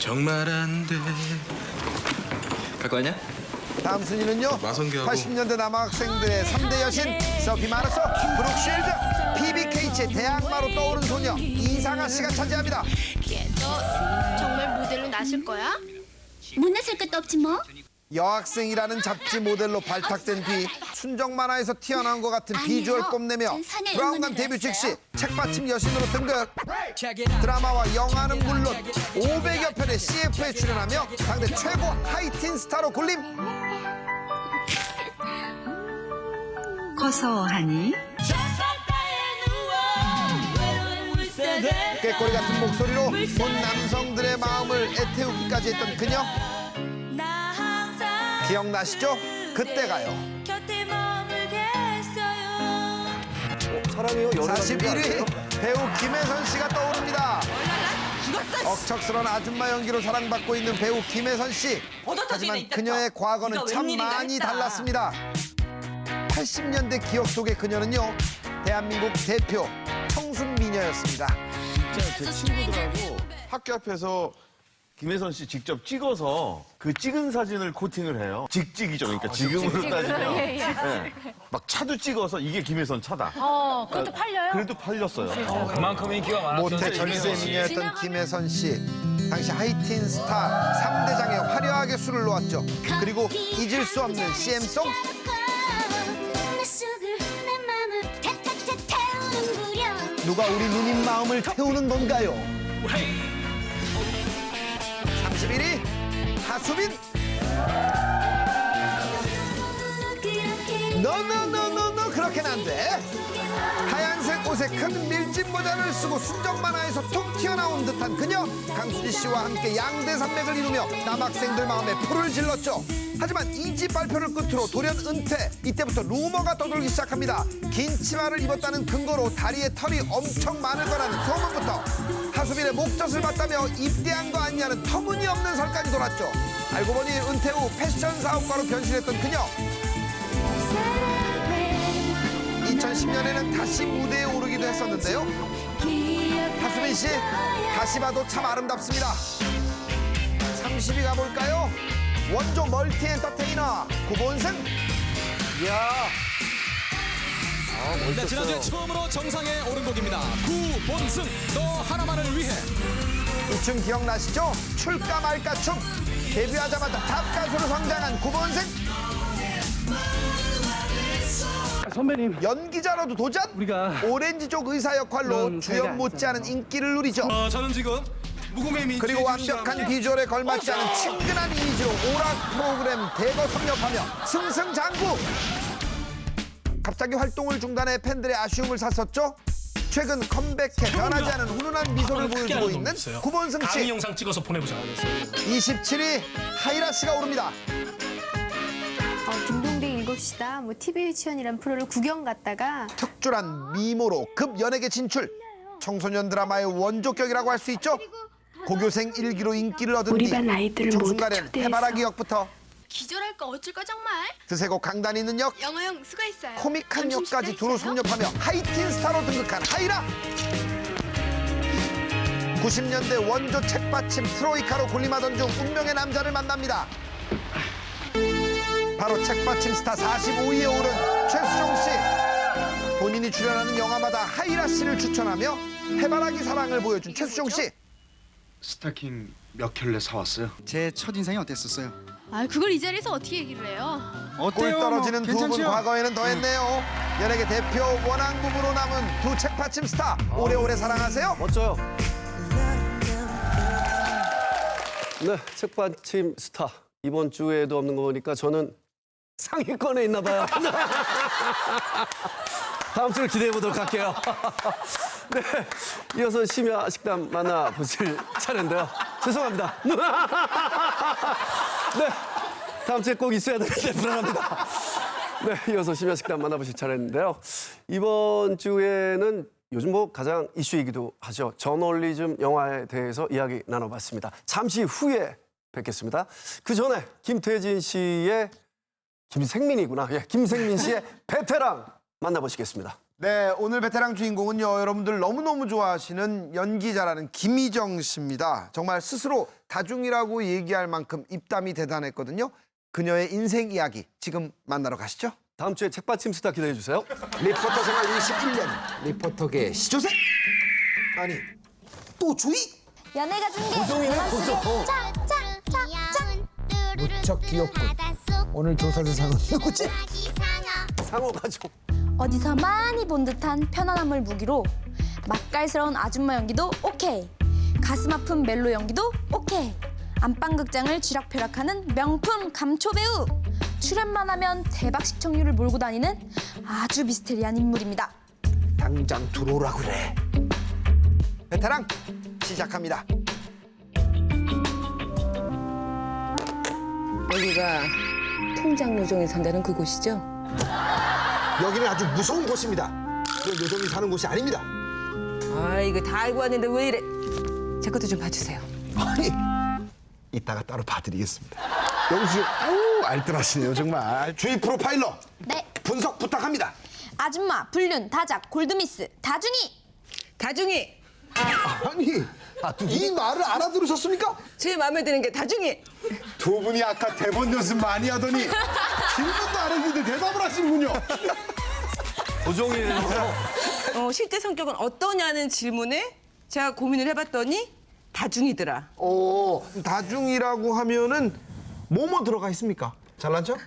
정말 안 돼. 갈 거 아니야? 다음 순위는요. 마성기하고. 80년대 남학생들의 3대 여신 서피 마르소, 브룩쉴드, BBK의 대항마로 떠오른 소녀 이상아 씨가 차지합니다. 너 정말 모델로 나실 거야? 못 나설 것도 없지 뭐. 여학생이라는 잡지 모델로 발탁된 뒤 순정 만화에서 튀어나온 것 같은 비주얼 뽐내며 브라운관 데뷔 즉시 책받침 여신으로 등극. 드라마와 영화는 물론 500여 편의 CF에 출연하며 당대 최고 하이틴 스타로 군림. 고소하니 꾀꼬리 같은 목소리로 본 남성들의 마음을 애태우기까지 했던 그녀. 기억나시죠? 그때가요. 사랑해요. 41위 배우 김혜선 씨가 떠오릅니다. 억척스러운 아줌마 연기로 사랑받고 있는 배우 김혜선 씨. 하지만 그녀의 과거는 참 많이 달랐습니다. 80년대 기억 속의 그녀는요. 대한민국 대표 청순 미녀였습니다. 제 친구들하고 학교 앞에서 김혜선 씨 직접 찍어서 그 찍은 사진을 코팅을 해요. 직직이죠. 그러니까 지금으로 따지면. 네. 막 차도 찍어서 이게 김혜선 차다. 그것도 팔려요? 그래도 팔렸어요. 그만큼 인기가 많았죠. 모태 절세 미녀였던 김혜선 씨. 당시 하이틴 스타 3대장에 화려하게 술을 놓았죠. 그리고 잊을 수 없는 CM송. 누가 우리 누님 마음을 태우는 건가요? 31위 하수빈. 노노노노노 그렇게는 안 돼. 하얀색 옷에 큰 밀짚 모자를 쓰고 순정 만화에서 툭 튀어나온 듯한 그녀. 강수지 씨와 함께 양대 산맥을 이루며 남학생들 마음에 불을 질렀죠. 하지만 2집 발표를 끝으로 돌연 은퇴. 이때부터 루머가 떠돌기 시작합니다. 긴 치마를 입었다는 근거로 다리에 털이 엄청 많을 거라는 소문부터 하수빈의 목젖을 봤다며 입대한 거 아니냐는 터무니없는 설까지 돌았죠. 알고 보니 은퇴 후 패션 사업가로 변신했던 그녀. 2010년에는 다시 무대에 오르기도 했었는데요. 하수빈 씨 다시 봐도 참 아름답습니다. 30위 가볼까요? 원조 멀티 엔터테이너 구본승. 이야. 네, 지난주에 처음으로 정상에 오른 곡입니다. 구본승 너 하나만을 위해. 이 춤 기억나시죠? 출까 말까 춤. 데뷔하자마자 탑 가수로 성장한 구본승. 선배님 연기자로도 도전? 오렌지족 의사 역할로 주연 못지않은 인기를 누리죠. 저는 지금 무궁의 민주주의 그리고 완벽한 비주얼에 걸맞지 않은 친근한 이미지로 오락 프로그램 대거 섭렵하며 승승장구. 갑자기 활동을 중단해 팬들의 아쉬움을 샀었죠. 최근 컴백해 변하지 않은 훈훈한 미소를 보여주고 있는 구본승 씨. 강의 영상 찍어서 보내보자. 27위 하이라 씨가 오릅니다. 딩동댕 7시다 뭐 TV 유치원이란 프로를 구경 갔다가 특출한 미모로 급 연예계 진출. 청소년 드라마의 원조격이라고 할 수 있죠. 고교생 일기로 인기를 얻은 뒤 청순가련 해바라기 역부터 기절할까 어쩔까 정말 드세고 강단 있는 역, 영어형 수고했어요. 코믹한 역까지 두루 섭렵하며 하이틴 스타로 등극한 하이라. 90년대 원조 책받침 트로이카로 군림하던 중 운명의 남자를 만납니다. 바로 책받침 스타 45위에 오른 최수종 씨. 본인이 출연하는 영화마다 하이라 씨를 추천하며 해바라기 사랑을 보여준 최수종 씨. 스타킹 몇 켤레 사왔어요? 제 첫인상이 어땠었어요? 아 그걸 이 자리에서 어떻게 얘기를 해요? 꿀 떨어지는 두 분 과거에는 더했네요. 연예계 대표 원앙 부부로 남은 두 책받침 스타. 오래오래 사랑하세요. 멋져요. 네, 책받침 스타. 이번 주에도 없는 거 보니까 저는 상위권에 있나 봐요. 다음 주를 기대해 보도록 할게요. 네, 이어서 심야 식단 만나보실 차례인데요. 죄송합니다. 네, 다음 주에 꼭 있어야 되는데 불안합니다. 네, 이어서 심야 식단 만나보실 차례인데요. 이번 주에는 요즘 뭐 가장 이슈이기도 하죠. 저널리즘 영화에 대해서 이야기 나눠봤습니다. 잠시 후에 뵙겠습니다. 그 전에 김태진 씨의 김생민이구나. 예, 김생민 씨의 베테랑 만나보시겠습니다. 네, 오늘 베테랑 주인공은요, 여러분들 너무너무 좋아하시는 연기자라는 김희정 씨입니다. 정말 스스로 다중이라고 얘기할 만큼 입담이 대단했거든요. 그녀의 인생 이야기 지금 만나러 가시죠. 다음 주에 책받침 스타 기대해 주세요. 리포터 생활 21년 리포터계 시조새. 아니, 또 주의? 연애가 중계. 고정이네, 고정. 무척 귀엽군. 오늘 조사 대상은 누구지? 상어 가족. 어디서 많이 본 듯한 편안함을 무기로 맛깔스러운 아줌마 연기도 오케이. 가슴 아픈 멜로 연기도 오케이. 안방극장을 쥐락펴락하는 명품 감초 배우. 출연만 하면 대박 시청률을 몰고 다니는 아주 미스테리한 인물입니다. 당장 들어오라 그래. 베테랑 시작합니다. 여기가 통장 요정이 산다는 그곳이죠? 여기는 아주 무서운 곳입니다. 그런 요정이 사는 곳이 아닙니다. 아, 이거 다 알고 왔는데 왜 이래? 제 것도 좀 봐주세요. 아니, 이따가 따로 봐드리겠습니다. 영수, 아우 알뜰하시네요 정말. 주의 프로파일러. 네. 분석 부탁합니다. 아줌마, 불륜, 다작, 골드미스, 다중이. 다중이. 아니, 이 말을 알아들으셨습니까? 제일 마음에 드는 게 다중이. 두 분이 아까 대본 연습 많이 하더니 질문도 안 했는데 대답을 하시는군요. 고정이에요. 실제 성격은 어떠냐는 질문에 제가 고민을 해봤더니 다중이더라. 다중이라고 하면은 뭐뭐 들어가 있습니까? 잘난 척?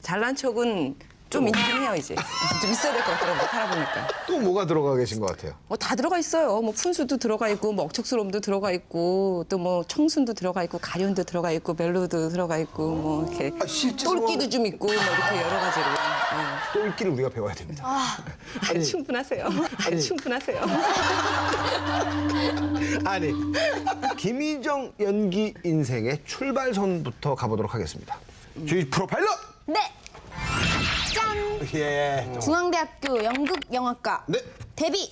잘난 척은 좀 있긴 해요, 이제. 좀 있어야 될 것 같더라고요, 살아보니까. 또 뭐가 들어가 계신 것 같아요? 다 들어가 있어요. 뭐 푼수도 들어가 있고, 뭐 억척스러움도 들어가 있고, 또 뭐 청순도 들어가 있고, 가련도 들어가 있고, 멜로도 들어가 있고, 뭐 이렇게 똘끼도 좀 있고, 뭐 이렇게 여러 가지로. 똘끼를 우리가 배워야 됩니다. 아니, 충분하세요. 아니, 충분하세요. 아니, 김희정 연기 인생의 출발선부터 가보도록 하겠습니다. 주의 프로파일러. 네. 짠. 예. 중앙대학교 연극영화과. 네. 데뷔.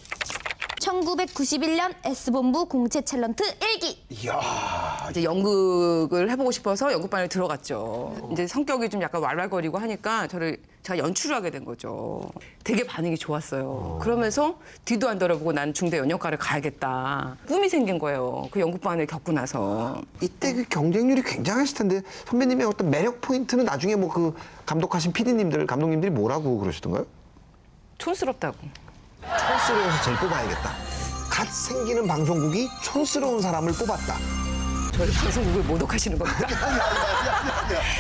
1991년 S본부 공채 탤런트 1기. 이야. 이제 연극을 해보고 싶어서 연극반에 들어갔죠. 이제 성격이 좀 약간 왈왈거리고 하니까 제가 연출을 하게 된 거죠. 되게 반응이 좋았어요. 그러면서 뒤도 안 돌아보고 난 중대 연영과를 가야겠다. 꿈이 생긴 거예요. 그 연극반을 겪고 나서. 이때 그 경쟁률이 굉장했을 텐데 선배님의 어떤 매력 포인트는 나중에 뭐 그 감독하신 PD님들, 감독님들이 뭐라고 그러시던가요? 촌스럽다고. 촌스러워서 제일 뽑아야겠다. 갓 생기는 방송국이 촌스러운 사람을 뽑았다. 저를 방송국을 모독하시는 겁니까?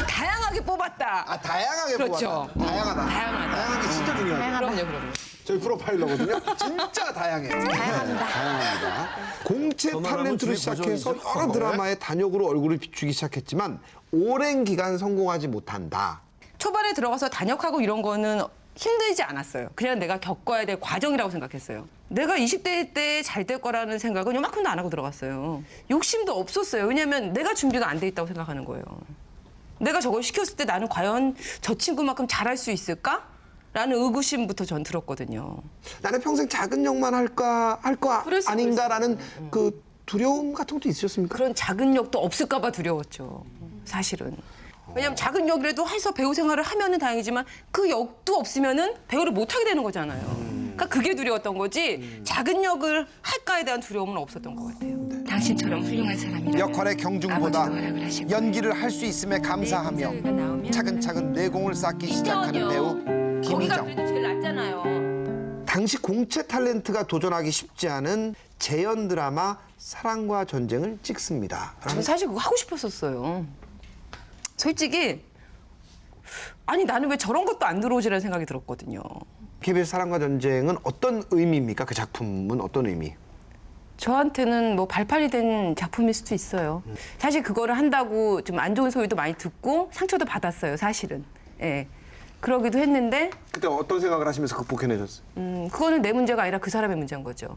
다양하게 뽑았다. 다양하게 그렇죠. 뽑았다. 다양하다. 다양한 게 진짜 중요하죠. 그럼요. 저희 프로파일러거든요. 진짜 다양해요. 다양합니다. 공채 탤런트로 시작해서 여러 드라마의 단역으로 얼굴을 비추기 시작했지만 오랜 기간 성공하지 못한다. 초반에 들어가서 단역하고 이런 거는 힘들지 않았어요. 그냥 내가 겪어야 될 과정이라고 생각했어요. 내가 20대 때 잘 될 거라는 생각은 요만큼도 안 하고 들어갔어요. 욕심도 없었어요. 왜냐면 내가 준비가 안 돼 있다고 생각하는 거예요. 내가 저걸 시켰을 때 나는 과연 저 친구만큼 잘할 수 있을까? 라는 의구심부터 전 들었거든요. 나는 평생 작은 역만 할 거 아닌가라는 그 두려움 같은 것도 있으셨습니까? 그런 작은 역도 없을까 봐 두려웠죠. 사실은. 왜냐면 작은 역이라도 해서 배우 생활을 하면은 다행이지만 그 역도 없으면은 배우를 못 하게 되는 거잖아요. 그러니까 그게 두려웠던 거지 작은 역을 할까에 대한 두려움은 없었던 것 같아요. 당신처럼 훌륭한 사람이라면 역할의 경중보다 연기를 할 수 있음에 감사하며 차근차근 내공을 쌓기 시작하는 배우 거기가 김희정. 그래도 제일 낫잖아요. 당시 공채 탤런트가 도전하기 쉽지 않은 재연 드라마 사랑과 전쟁을 찍습니다. 저 사실 그거 하고 싶었었어요. 솔직히 아니 나는 왜 저런 것도 안 들어오지라는 생각이 들었거든요. KBS 사랑과 전쟁은 어떤 의미입니까? 그 작품은 어떤 의미? 저한테는 뭐 발판이 된 작품일 수도 있어요. 사실 그거를 한다고 좀 안 좋은 소리도 많이 듣고 상처도 받았어요, 사실은. 예. 그러기도 했는데 그때 어떤 생각을 하시면서 극복해내셨어요? 그거는 내 문제가 아니라 그 사람의 문제인 거죠.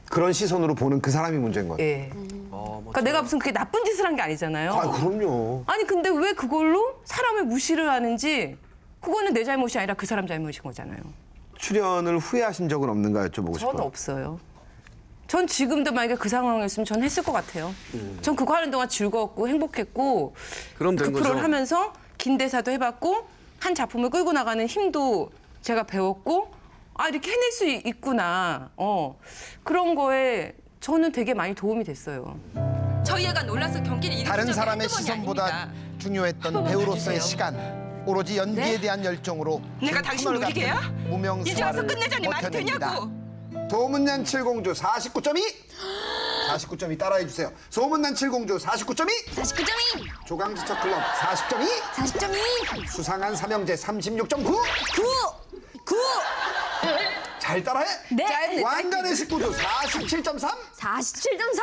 그런 시선으로 보는 그 사람이 문제인 거예요. 예. 그러니까 내가 무슨 그게 나쁜 짓을 한 게 아니잖아요. 아, 그럼요. 아니 근데 왜 그걸로 사람을 무시를 하는지 그거는 내 잘못이 아니라 그 사람 잘못인 거잖아요. 출연을 후회하신 적은 없는가 여쭤보고 싶어요. 저는 없어요. 전 지금도 만약에 그 상황이었으면 전 했을 것 같아요. 전 그거 하는 동안 즐거웠고 행복했고 그럼 된 그 프로를 거죠. 하면서 긴 대사도 해봤고 한 작품을 끌고 나가는 힘도 제가 배웠고 아 이렇게 해낼 수 있구나. 그런 거에 저는 되게 많이 도움이 됐어요. 저희 애가 놀라서 경기를 일으킨 다른 적이 사람의 한두 번이 시선보다 아닙니다. 중요했던 한 번만 배우로서의 봐주세요. 시간, 오로지 연기에 네? 대한 열정으로 내가 당신 놀이개야? 무명 이제 와서 생활을 끝내자니 말이 버텨냅니다. 되냐고. 소문난 칠공주 49.2 49.2 따라해 주세요. 소문난 칠공주 49.2 49.2 조강지처 클럽 40.2 40.2 수상한 삼형제 36.9 9 잘 따라해. 네. 왕관의 식구도 47.3 47.3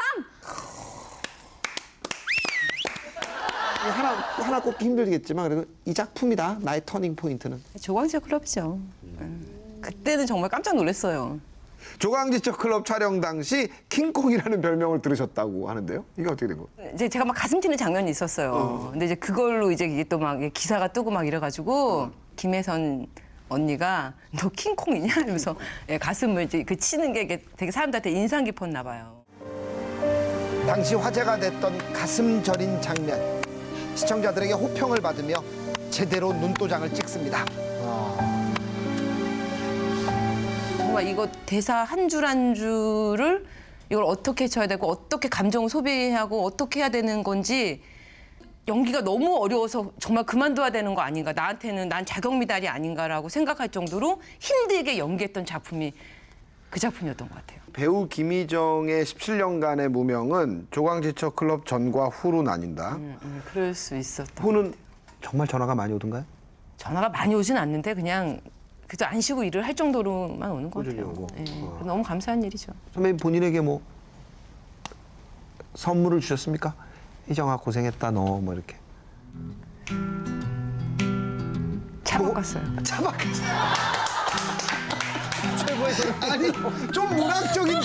하나 꼽기 힘들겠지만 그래도 이 작품이다. 나의 터닝 포인트는. 조광지처 클럽이죠. 그때는 정말 깜짝 놀랐어요. 조강지처 클럽 촬영 당시 킹콩이라는 별명을 들으셨다고 하는데요. 이게 어떻게 된 거예요? 이제 제가 막 가슴 튀는 장면이 있었어요. 근데 이제 그걸로 이제 이게 또 막 기사가 뜨고 막 이래가지고 김혜선 언니가 너 킹콩이냐? 이러면서 가슴을 이제 그 치는 게 이게 되게 사람들한테 인상 깊었나 봐요. 당시 화제가 됐던 가슴 저린 장면. 시청자들에게 호평을 받으며 제대로 눈도장을 찍습니다. 정말 이거 대사 한 줄 한 줄을 이걸 어떻게 쳐야 되고 어떻게 감정을 소비하고 어떻게 해야 되는 건지 연기가 너무 어려워서 정말 그만둬야 되는 거 아닌가. 나한테는 난 자격 미달이 아닌가라고 생각할 정도로 힘들게 연기했던 작품이 그 작품이었던 것 같아요. 배우 김희정의 17년간의 무명은 조강지처 클럽 전과 후로 나뉜다. 그럴 수 있었다. 후는 정말 전화가 많이 오던가요? 전화가 많이 오진 않는데 그냥 그저 안 쉬고 일을 할 정도로만 오는 것 같아요. 오고. 네, 너무 감사한 일이죠. 선배님 본인에게 뭐 선물을 주셨습니까? 희정아 고생했다 너 뭐 이렇게. 차 바꿨어요. 차 바꿨어요. 최고의 아니 좀 문학적인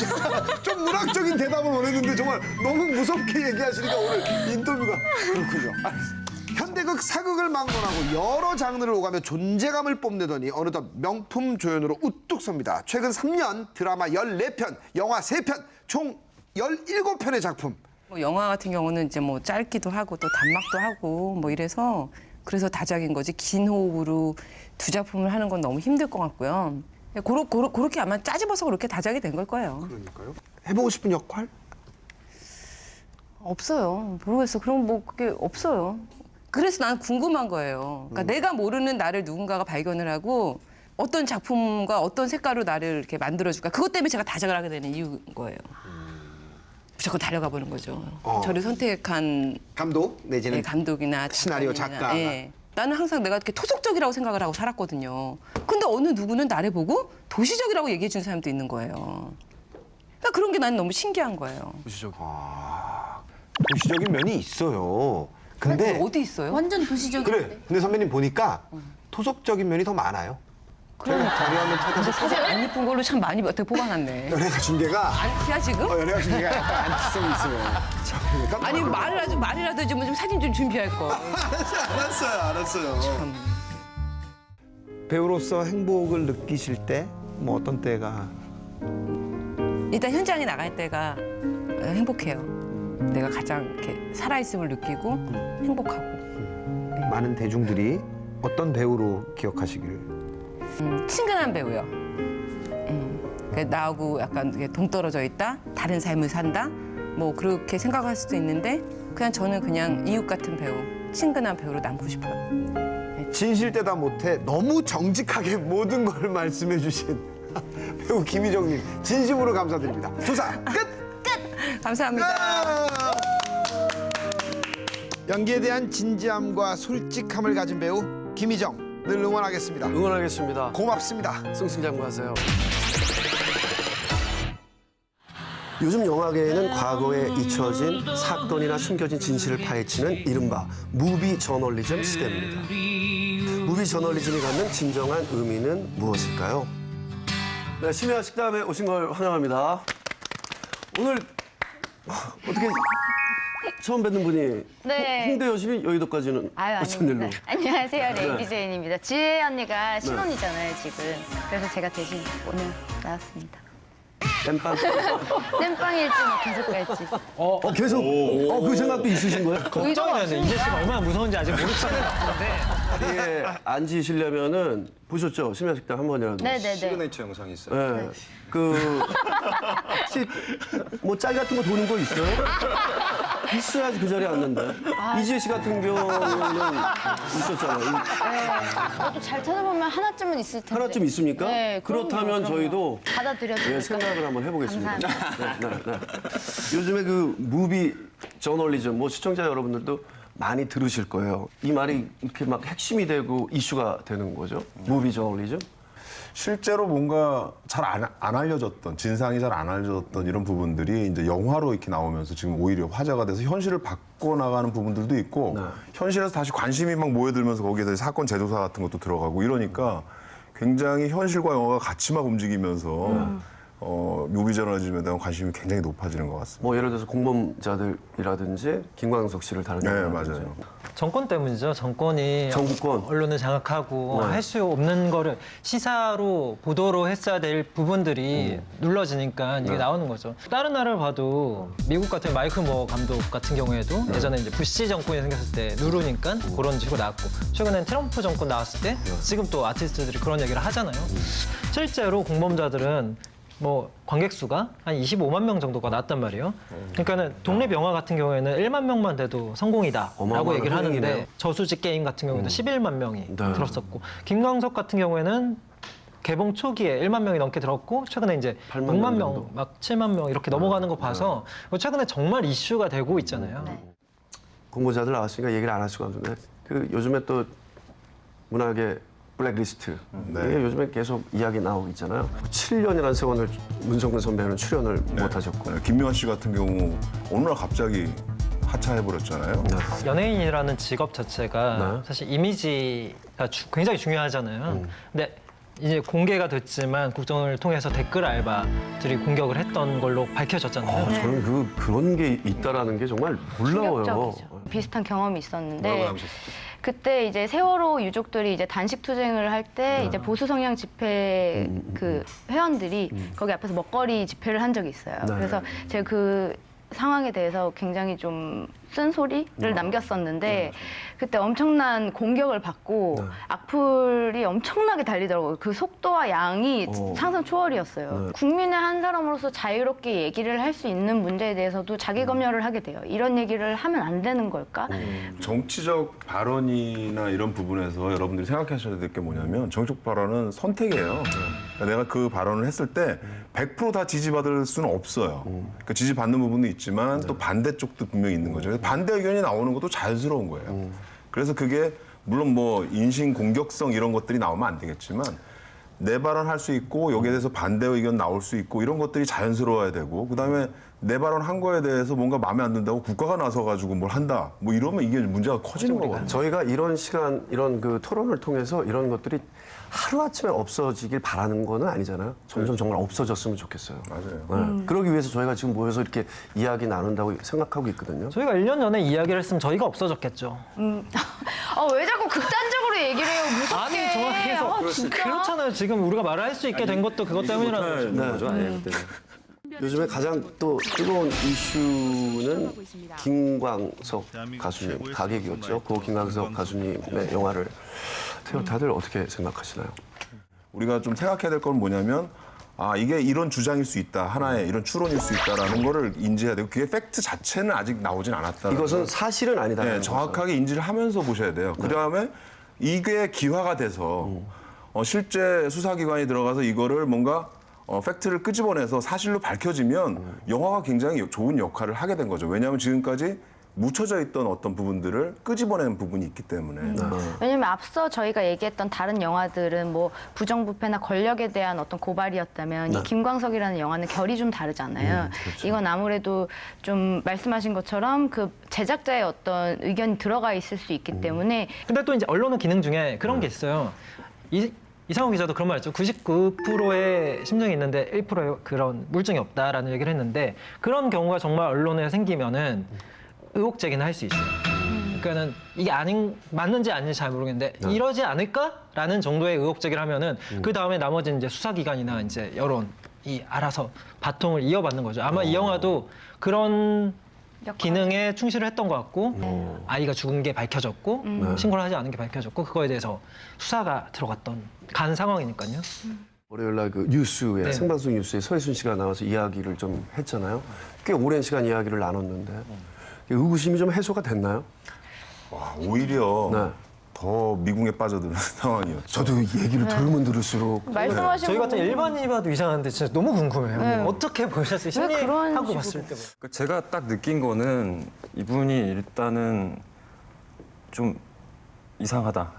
대답을 원했는데 정말 너무 무섭게 얘기하시니까 오늘 인터뷰가 그렇군요. 알겠습니다. 현대극 사극을 막론하고 여러 장르를 오가며 존재감을 뽐내더니 어느덧 명품 조연으로 우뚝 섭니다. 최근 3년 드라마 14편, 영화 3편, 총 17편의 작품. 뭐 영화 같은 경우는 이제 뭐 짧기도 하고 또 단막도 하고 뭐 이래서 그래서 다작인 거지 긴 호흡으로 두 작품을 하는 건 너무 힘들 것 같고요. 그렇게 아마 짜집어서 그렇게 다작이 된 걸 거예요. 그러니까요. 해보고 싶은 역할? 없어요. 모르겠어. 그럼 뭐 그게 없어요. 그래서 나는 궁금한 거예요. 그러니까 내가 모르는 나를 누군가가 발견을 하고 어떤 작품과 어떤 색깔로 나를 이렇게 만들어줄까. 그것 때문에 제가 다작을 하게 되는 이유인 거예요. 무조건 달려가 보는 거죠. 저를 선택한 감독 내지는 감독이나 시나리오 작가님이나, 작가. 예. 나는 항상 내가 이렇게 토속적이라고 생각을 하고 살았거든요. 근데 어느 누구는 나를 보고 도시적이라고 얘기해 주는 사람도 있는 거예요. 그러니까 그런 게 난 너무 신기한 거예요. 도시적인 면이 있어요. 근데 어디 있어요? 완전 도시적인. 그래. 근데 선배님 보니까 토속적인 면이 더 많아요. 제가 자료 한번 근데 찾아서 사진 안 이쁜 걸로 참 많이 어떻게 뽑아놨네. 연예가 중계가 안티야 지금? 연예가 중계가 약간 안티성이 있어요. 아니 말이라도 해주면 좀 사진 좀 준비할 거. 알았어요. 배우로서 행복을 느끼실 때 뭐 어떤 때가? 일단 현장에 나갈 때가 행복해요. 내가 가장 이렇게 살아있음을 느끼고 행복하고. 많은 대중들이 어떤 배우로 기억하시기를? 친근한 배우요. 나하고 약간 동떨어져 있다, 다른 삶을 산다, 뭐 그렇게 생각할 수도 있는데 그냥 저는 그냥 이웃 같은 배우, 친근한 배우로 남고 싶어요. 진실되다 못해 너무 정직하게 모든 걸 말씀해 주신 배우 김희정님 진심으로 감사드립니다. 조사 끝! 감사합니다. 연기에 대한 진지함과 솔직함을 가진 배우 김희정 늘 응원하겠습니다. 응원하겠습니다. 고맙습니다. 승승장구하세요. 요즘 영화계에는 과거에 잊혀진 사건이나 숨겨진 진실을 파헤치는 이른바 무비 저널리즘 시대입니다. 무비 무비 저널리즘이 갖는 진정한 의미는 무엇일까요? 네, 심야 식담에 오신 걸 환영합니다. 오늘 어떻게 처음 뵙는 분이 네. 홍대 여신이 여의도까지는 어쩐 일로? 안녕하세요, 네. 레이디제인입니다. 지혜 언니가 신혼이잖아요, 지금. 그래서 제가 대신 오늘 나왔습니다. 땜빵? 땜빵일지 뭐 계속 갈지. 계속? 그 생각도 있으신 거예요? 걱정이 되네. 이재 씨가 얼마나 무서운지 아직 모르시는 것 같은데. 자리에 앉으시려면은 보셨죠? 심야 식당 한 번이라도. 네네네. 시그네이처 영상이 있어요. 네. 혹시 뭐 짤 같은 거 도는 거 있어요? 있어야지 그 자리에 앉는데. 이지혜 씨 같은 경우는 있었잖아요. 저도 잘 찾아보면 하나쯤은 있을 텐데. 하나쯤 있습니까? 네, 그렇다면 저희도 받아들여드릴까요? 생각을 한번 해보겠습니다. 감사합니다. 네. 요즘에 그 무비 저널리즘, 뭐 시청자 여러분들도 많이 들으실 거예요. 이 말이 이렇게 막 핵심이 되고 이슈가 되는 거죠. 무비 저널리즘. 실제로 뭔가 잘 안 알려졌던, 진상이 잘 안 알려졌던 이런 부분들이 이제 영화로 이렇게 나오면서 지금 오히려 화제가 돼서 현실을 바꿔나가는 부분들도 있고, 현실에서 다시 관심이 막 모여들면서 거기에 대해서 사건 재조사 같은 것도 들어가고 이러니까 굉장히 현실과 영화가 같이 막 움직이면서 무비 저널리즘에 대한 관심이 굉장히 높아지는 것 같습니다. 뭐 예를 들어서 공범자들이라든지 김광석 씨를 다루는 네, 영화라든지. 맞아요. 정권 때문이죠. 정권이 정부권. 언론을 장악하고 네. 할 수 없는 거를 시사로 보도로 했어야 될 부분들이 눌러지니까 이게 나오는 거죠. 다른 나라를 봐도 미국 같은 마이클 모어 감독 같은 경우에도 예전에 이제 부시 정권이 생겼을 때 누르니까 그런 식으로 나왔고, 최근엔 트럼프 정권 나왔을 때 지금 또 아티스트들이 그런 얘기를 하잖아요. 실제로 공범자들은 뭐 관객 수가 한 25만 명 정도가 나왔단 말이에요. 그러니까는 독립 영화 같은 경우에는 1만 명만 돼도 성공이다라고 어마어마한 얘기를 하는데, 흥행이네요. 저수지 게임 같은 경우에는 11만 명이 들었었고, 김광석 같은 경우에는 개봉 초기에 1만 명이 넘게 들었고, 최근에 이제 6만 명, 막 7만 명 이렇게 넘어가는 거 봐서 최근에 정말 이슈가 되고 있잖아요. 공모자들 나왔으니까 얘기를 안 할 수가 없는데, 그 요즘에 또 문학의 블랙리스트, 이게 요즘에 계속 이야기 나오고 있잖아요. 7년이라는 세월을 문성근 선배는 출연을 못 하셨고. 김미화 씨 같은 경우 어느 날 갑자기 하차해버렸잖아요. 연예인이라는 직업 자체가 사실 이미지가 굉장히 중요하잖아요. 근데 이제 공개가 됐지만 국정을 통해서 댓글 알바들이 공격을 했던 걸로 밝혀졌잖아요. 저는 그런 게 있다라는 게 정말 놀라워요. 충격적이죠. 비슷한 경험이 있었는데, 뭐라고 그때 이제 세월호 유족들이 이제 단식 투쟁을 할 때 이제 보수 성향 집회 그 회원들이 거기 앞에서 먹거리 집회를 한 적이 있어요. 네. 그래서 제가 그 상황에 대해서 굉장히 좀 쓴소리를 남겼었는데, 그때 엄청난 공격을 받고 악플이 엄청나게 달리더라고요. 그 속도와 양이 상상 초월이었어요. 국민의 한 사람으로서 자유롭게 얘기를 할 수 있는 문제에 대해서도 자기 검열을 하게 돼요. 이런 얘기를 하면 안 되는 걸까? 정치적 발언이나 이런 부분에서 여러분들이 생각하셔야 될 게 뭐냐면, 정치적 발언은 선택이에요. 그러니까 내가 그 발언을 했을 때 100% 다 지지받을 수는 없어요. 그러니까 지지받는 부분도 있지만 또 반대쪽도 분명히 있는 거죠. 반대 의견이 나오는 것도 자연스러운 거예요. 그래서 그게 물론 뭐 인신 공격성 이런 것들이 나오면 안 되겠지만, 내 발언할 수 있고 여기에 대해서 반대 의견 나올 수 있고 이런 것들이 자연스러워야 되고, 그다음에 내 발언한 거에 대해서 뭔가 마음에 안 든다고 국가가 나서 가지고 뭘 한다, 뭐 이러면 이게 문제가 커지는 거거든요. 저희가 이런 시간, 이런 그 토론을 통해서 이런 것들이 하루아침에 없어지길 바라는 거는 아니잖아요. 점점 정말 없어졌으면 좋겠어요. 맞아요. 그러기 위해서 저희가 지금 모여서 이렇게 이야기 나눈다고 생각하고 있거든요. 저희가 1년 전에 이야기를 했으면 저희가 없어졌겠죠. 왜 자꾸 극단적으로 얘기를 해요? 무섭게. 아니, 정확해서 진짜? 그렇잖아요. 지금 우리가 말을 할 수 있게 된 것도 그것 때문이라는 거죠. 요즘에 가장 또 뜨거운 이슈는 김광석 가수님 가객이었죠. 그 김광석 가수님의 영화를 다들 어떻게 생각하시나요? 우리가 좀 생각해야 될 건 뭐냐면, 이게 이런 주장일 수 있다, 하나의 이런 추론일 수 있다라는 거를 인지해야 되고, 그게 팩트 자체는 아직 나오진 않았다. 이것은 사실은 아니다. 네, 정확하게 인지를 하면서 보셔야 돼요. 그다음에 이게 기화가 돼서 실제 수사기관이 들어가서 이거를 뭔가 팩트를 끄집어내서 사실로 밝혀지면 영화가 굉장히 좋은 역할을 하게 된 거죠. 왜냐하면 지금까지 묻혀져 있던 어떤 부분들을 끄집어내는 부분이 있기 때문에 왜냐면 앞서 저희가 얘기했던 다른 영화들은 뭐 부정부패나 권력에 대한 어떤 고발이었다면 네. 이 김광석이라는 영화는 결이 좀 다르잖아요. 이건 아무래도 좀 말씀하신 것처럼 그 제작자의 어떤 의견이 들어가 있을 수 있기 때문에 근데 또 이제 언론의 기능 중에 그런 게 있어요. 이상호 기자도 그런 말 했죠. 99%의 심증이 있는데 1%의 그런 물증이 없다라는 얘기를 했는데 그런 경우가 정말 언론에 생기면은 의혹 제기는 할 수 있어요. 그러니까는 이게 맞는지 아닌지 잘 모르겠는데 이러지 않을까라는 정도의 의혹 제기를 하면은 그 다음에 나머지 이제 수사기관이나 이제 여론이 알아서 바통을 이어받는 거죠. 아마 이 영화도 그런 기능에 충실을 했던 것 같고 아이가 죽은 게 밝혀졌고 신고를 하지 않은 게 밝혀졌고 그거에 대해서 수사가 들어갔던 간 상황이니까요. 월요일 날 그 뉴스에 생방송 뉴스에 서혜순 씨가 나와서 이야기를 좀 했잖아요. 꽤 오랜 시간 이야기를 나눴는데 의구심이 좀 해소가 됐나요? 와, 오히려 더 미궁에 빠져드는 상황이었죠. 저도 얘기를 들으면 들을수록 말씀하신 저희 같은 부분은- 일반인이 봐도 이상한데 진짜 너무 궁금해요. 네. 어떻게 보셨어요? 왜 그런 심리하고 식으로. 봤을 때. 그러니까 제가 딱 느낀 거는 이분이 일단은 좀 이상하다.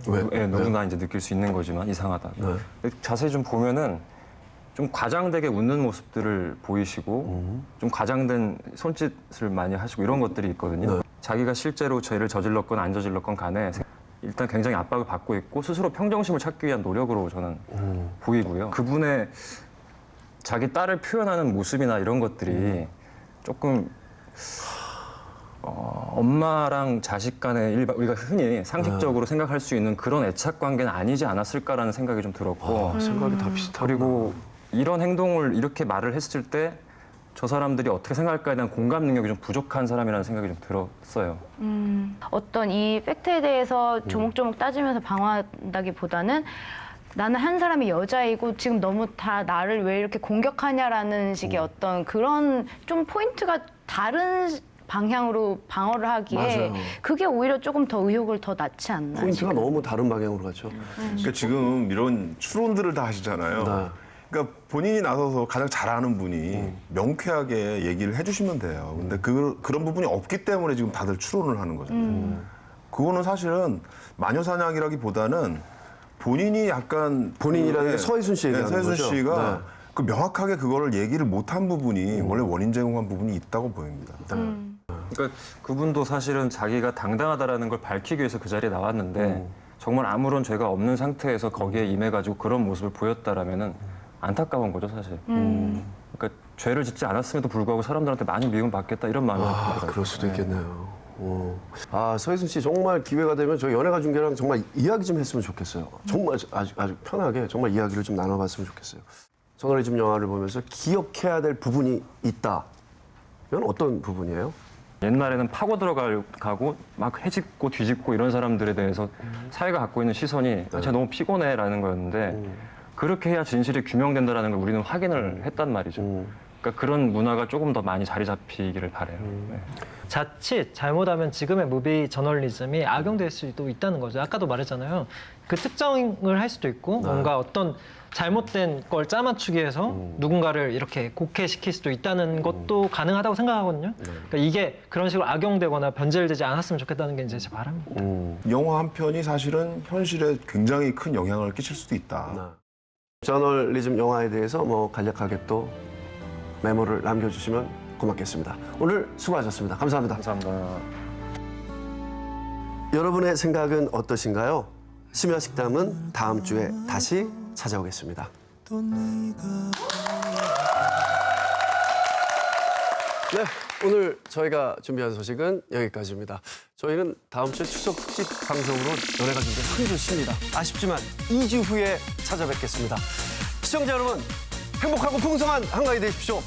왜? 예, 누구나 이제 느낄 수 있는 거지만 이상하다. 자세히 좀 보면은 좀 과장되게 웃는 모습들을 보이시고 좀 과장된 손짓을 많이 하시고 이런 것들이 있거든요. 자기가 실제로 죄를 저질렀건 안 저질렀건 간에 일단 굉장히 압박을 받고 있고 스스로 평정심을 찾기 위한 노력으로 저는 보이고요. 그분의 자기 딸을 표현하는 모습이나 이런 것들이 조금 엄마랑 자식 간의 우리가 흔히 상식적으로 생각할 수 있는 그런 애착 관계는 아니지 않았을까라는 생각이 좀 들었고 생각이 다 비슷하구나. 그리고 이런 행동을 이렇게 말을 했을 때 저 사람들이 어떻게 생각할까에 대한 공감 능력이 좀 부족한 사람이라는 생각이 좀 들었어요. 어떤 이 팩트에 대해서 조목조목 따지면서 방어한다기보다는 나는 한 사람이 여자이고 지금 너무 다 나를 왜 이렇게 공격하냐라는 식의 어떤 그런 좀 포인트가 다른 방향으로 방어를 하기에 맞아요. 그게 오히려 조금 더 의혹을 더 낳지 않나. 포인트가 너무 다른 방향으로 가죠. 그러니까 지금 이런 추론들을 다 하시잖아요. 그러니까 본인이 나서서 가장 잘 아는 분이 명쾌하게 얘기를 해주시면 돼요. 근데 그런 부분이 없기 때문에 지금 다들 추론을 하는 거잖아요. 그거는 사실은 마녀사냥이라기보다는 본인이 약간 본인이라는 게 서혜순 씨 얘기하는 서혜순 거죠? 씨가 그 명확하게 그거를 얘기를 못한 부분이 원래 원인 제공한 부분이 있다고 보입니다. 그러니까 그분도 사실은 자기가 당당하다라는 걸 밝히기 위해서 그 자리에 나왔는데 정말 아무런 죄가 없는 상태에서 거기에 임해가지고 그런 모습을 보였다라면은 안타까운 거죠, 사실. 그러니까 죄를 짓지 않았음에도 불구하고 사람들한테 많이 미움 받겠다 이런 마음이 들어요. 그럴 수도 있겠네요. 서혜순 씨 정말 기회가 되면 저희 연예가 중계랑 정말 이야기 좀 했으면 좋겠어요. 정말 아주 편하게 정말 이야기를 좀 나눠봤으면 좋겠어요. 저널리즘 영화를 보면서 기억해야 될 부분이 있다. 이건 어떤 부분이에요? 옛날에는 파고 들어가고 막 해집고 뒤집고 이런 사람들에 대해서 사회가 갖고 있는 시선이 쟤 너무 피곤해라는 거였는데 그렇게 해야 진실이 규명된다는 걸 우리는 확인을 했단 말이죠. 그러니까 그런 문화가 조금 더 많이 자리 잡히기를 바라요. 자칫 잘못하면 지금의 무비 저널리즘이 악용될 수도 있다는 거죠. 아까도 말했잖아요. 그 특정을 할 수도 있고 뭔가 어떤 잘못된 걸 짜맞추기 위해서 누군가를 이렇게 곡해시킬 수도 있다는 것도 가능하다고 생각하거든요. 그러니까 이게 그런 식으로 악용되거나 변질되지 않았으면 좋겠다는 게 이제 제 바람입니다. 영화 한 편이 사실은 현실에 굉장히 큰 영향을 끼칠 수도 있다. 저널리즘 영화에 대해서 간략하게 또 메모를 남겨주시면 고맙겠습니다. 오늘 수고하셨습니다. 감사합니다. 감사합니다. 여러분의 생각은 어떠신가요? 심야 식담은 다음 주에 다시 찾아오겠습니다. 네, 오늘 저희가 준비한 소식은 여기까지입니다. 저희는 다음 주에 추석 특집 방송으로 연예가 중계 3주 쉽니다. 아쉽지만 2주 후에 찾아뵙겠습니다. 시청자 여러분, 행복하고 풍성한 한가위 되십시오.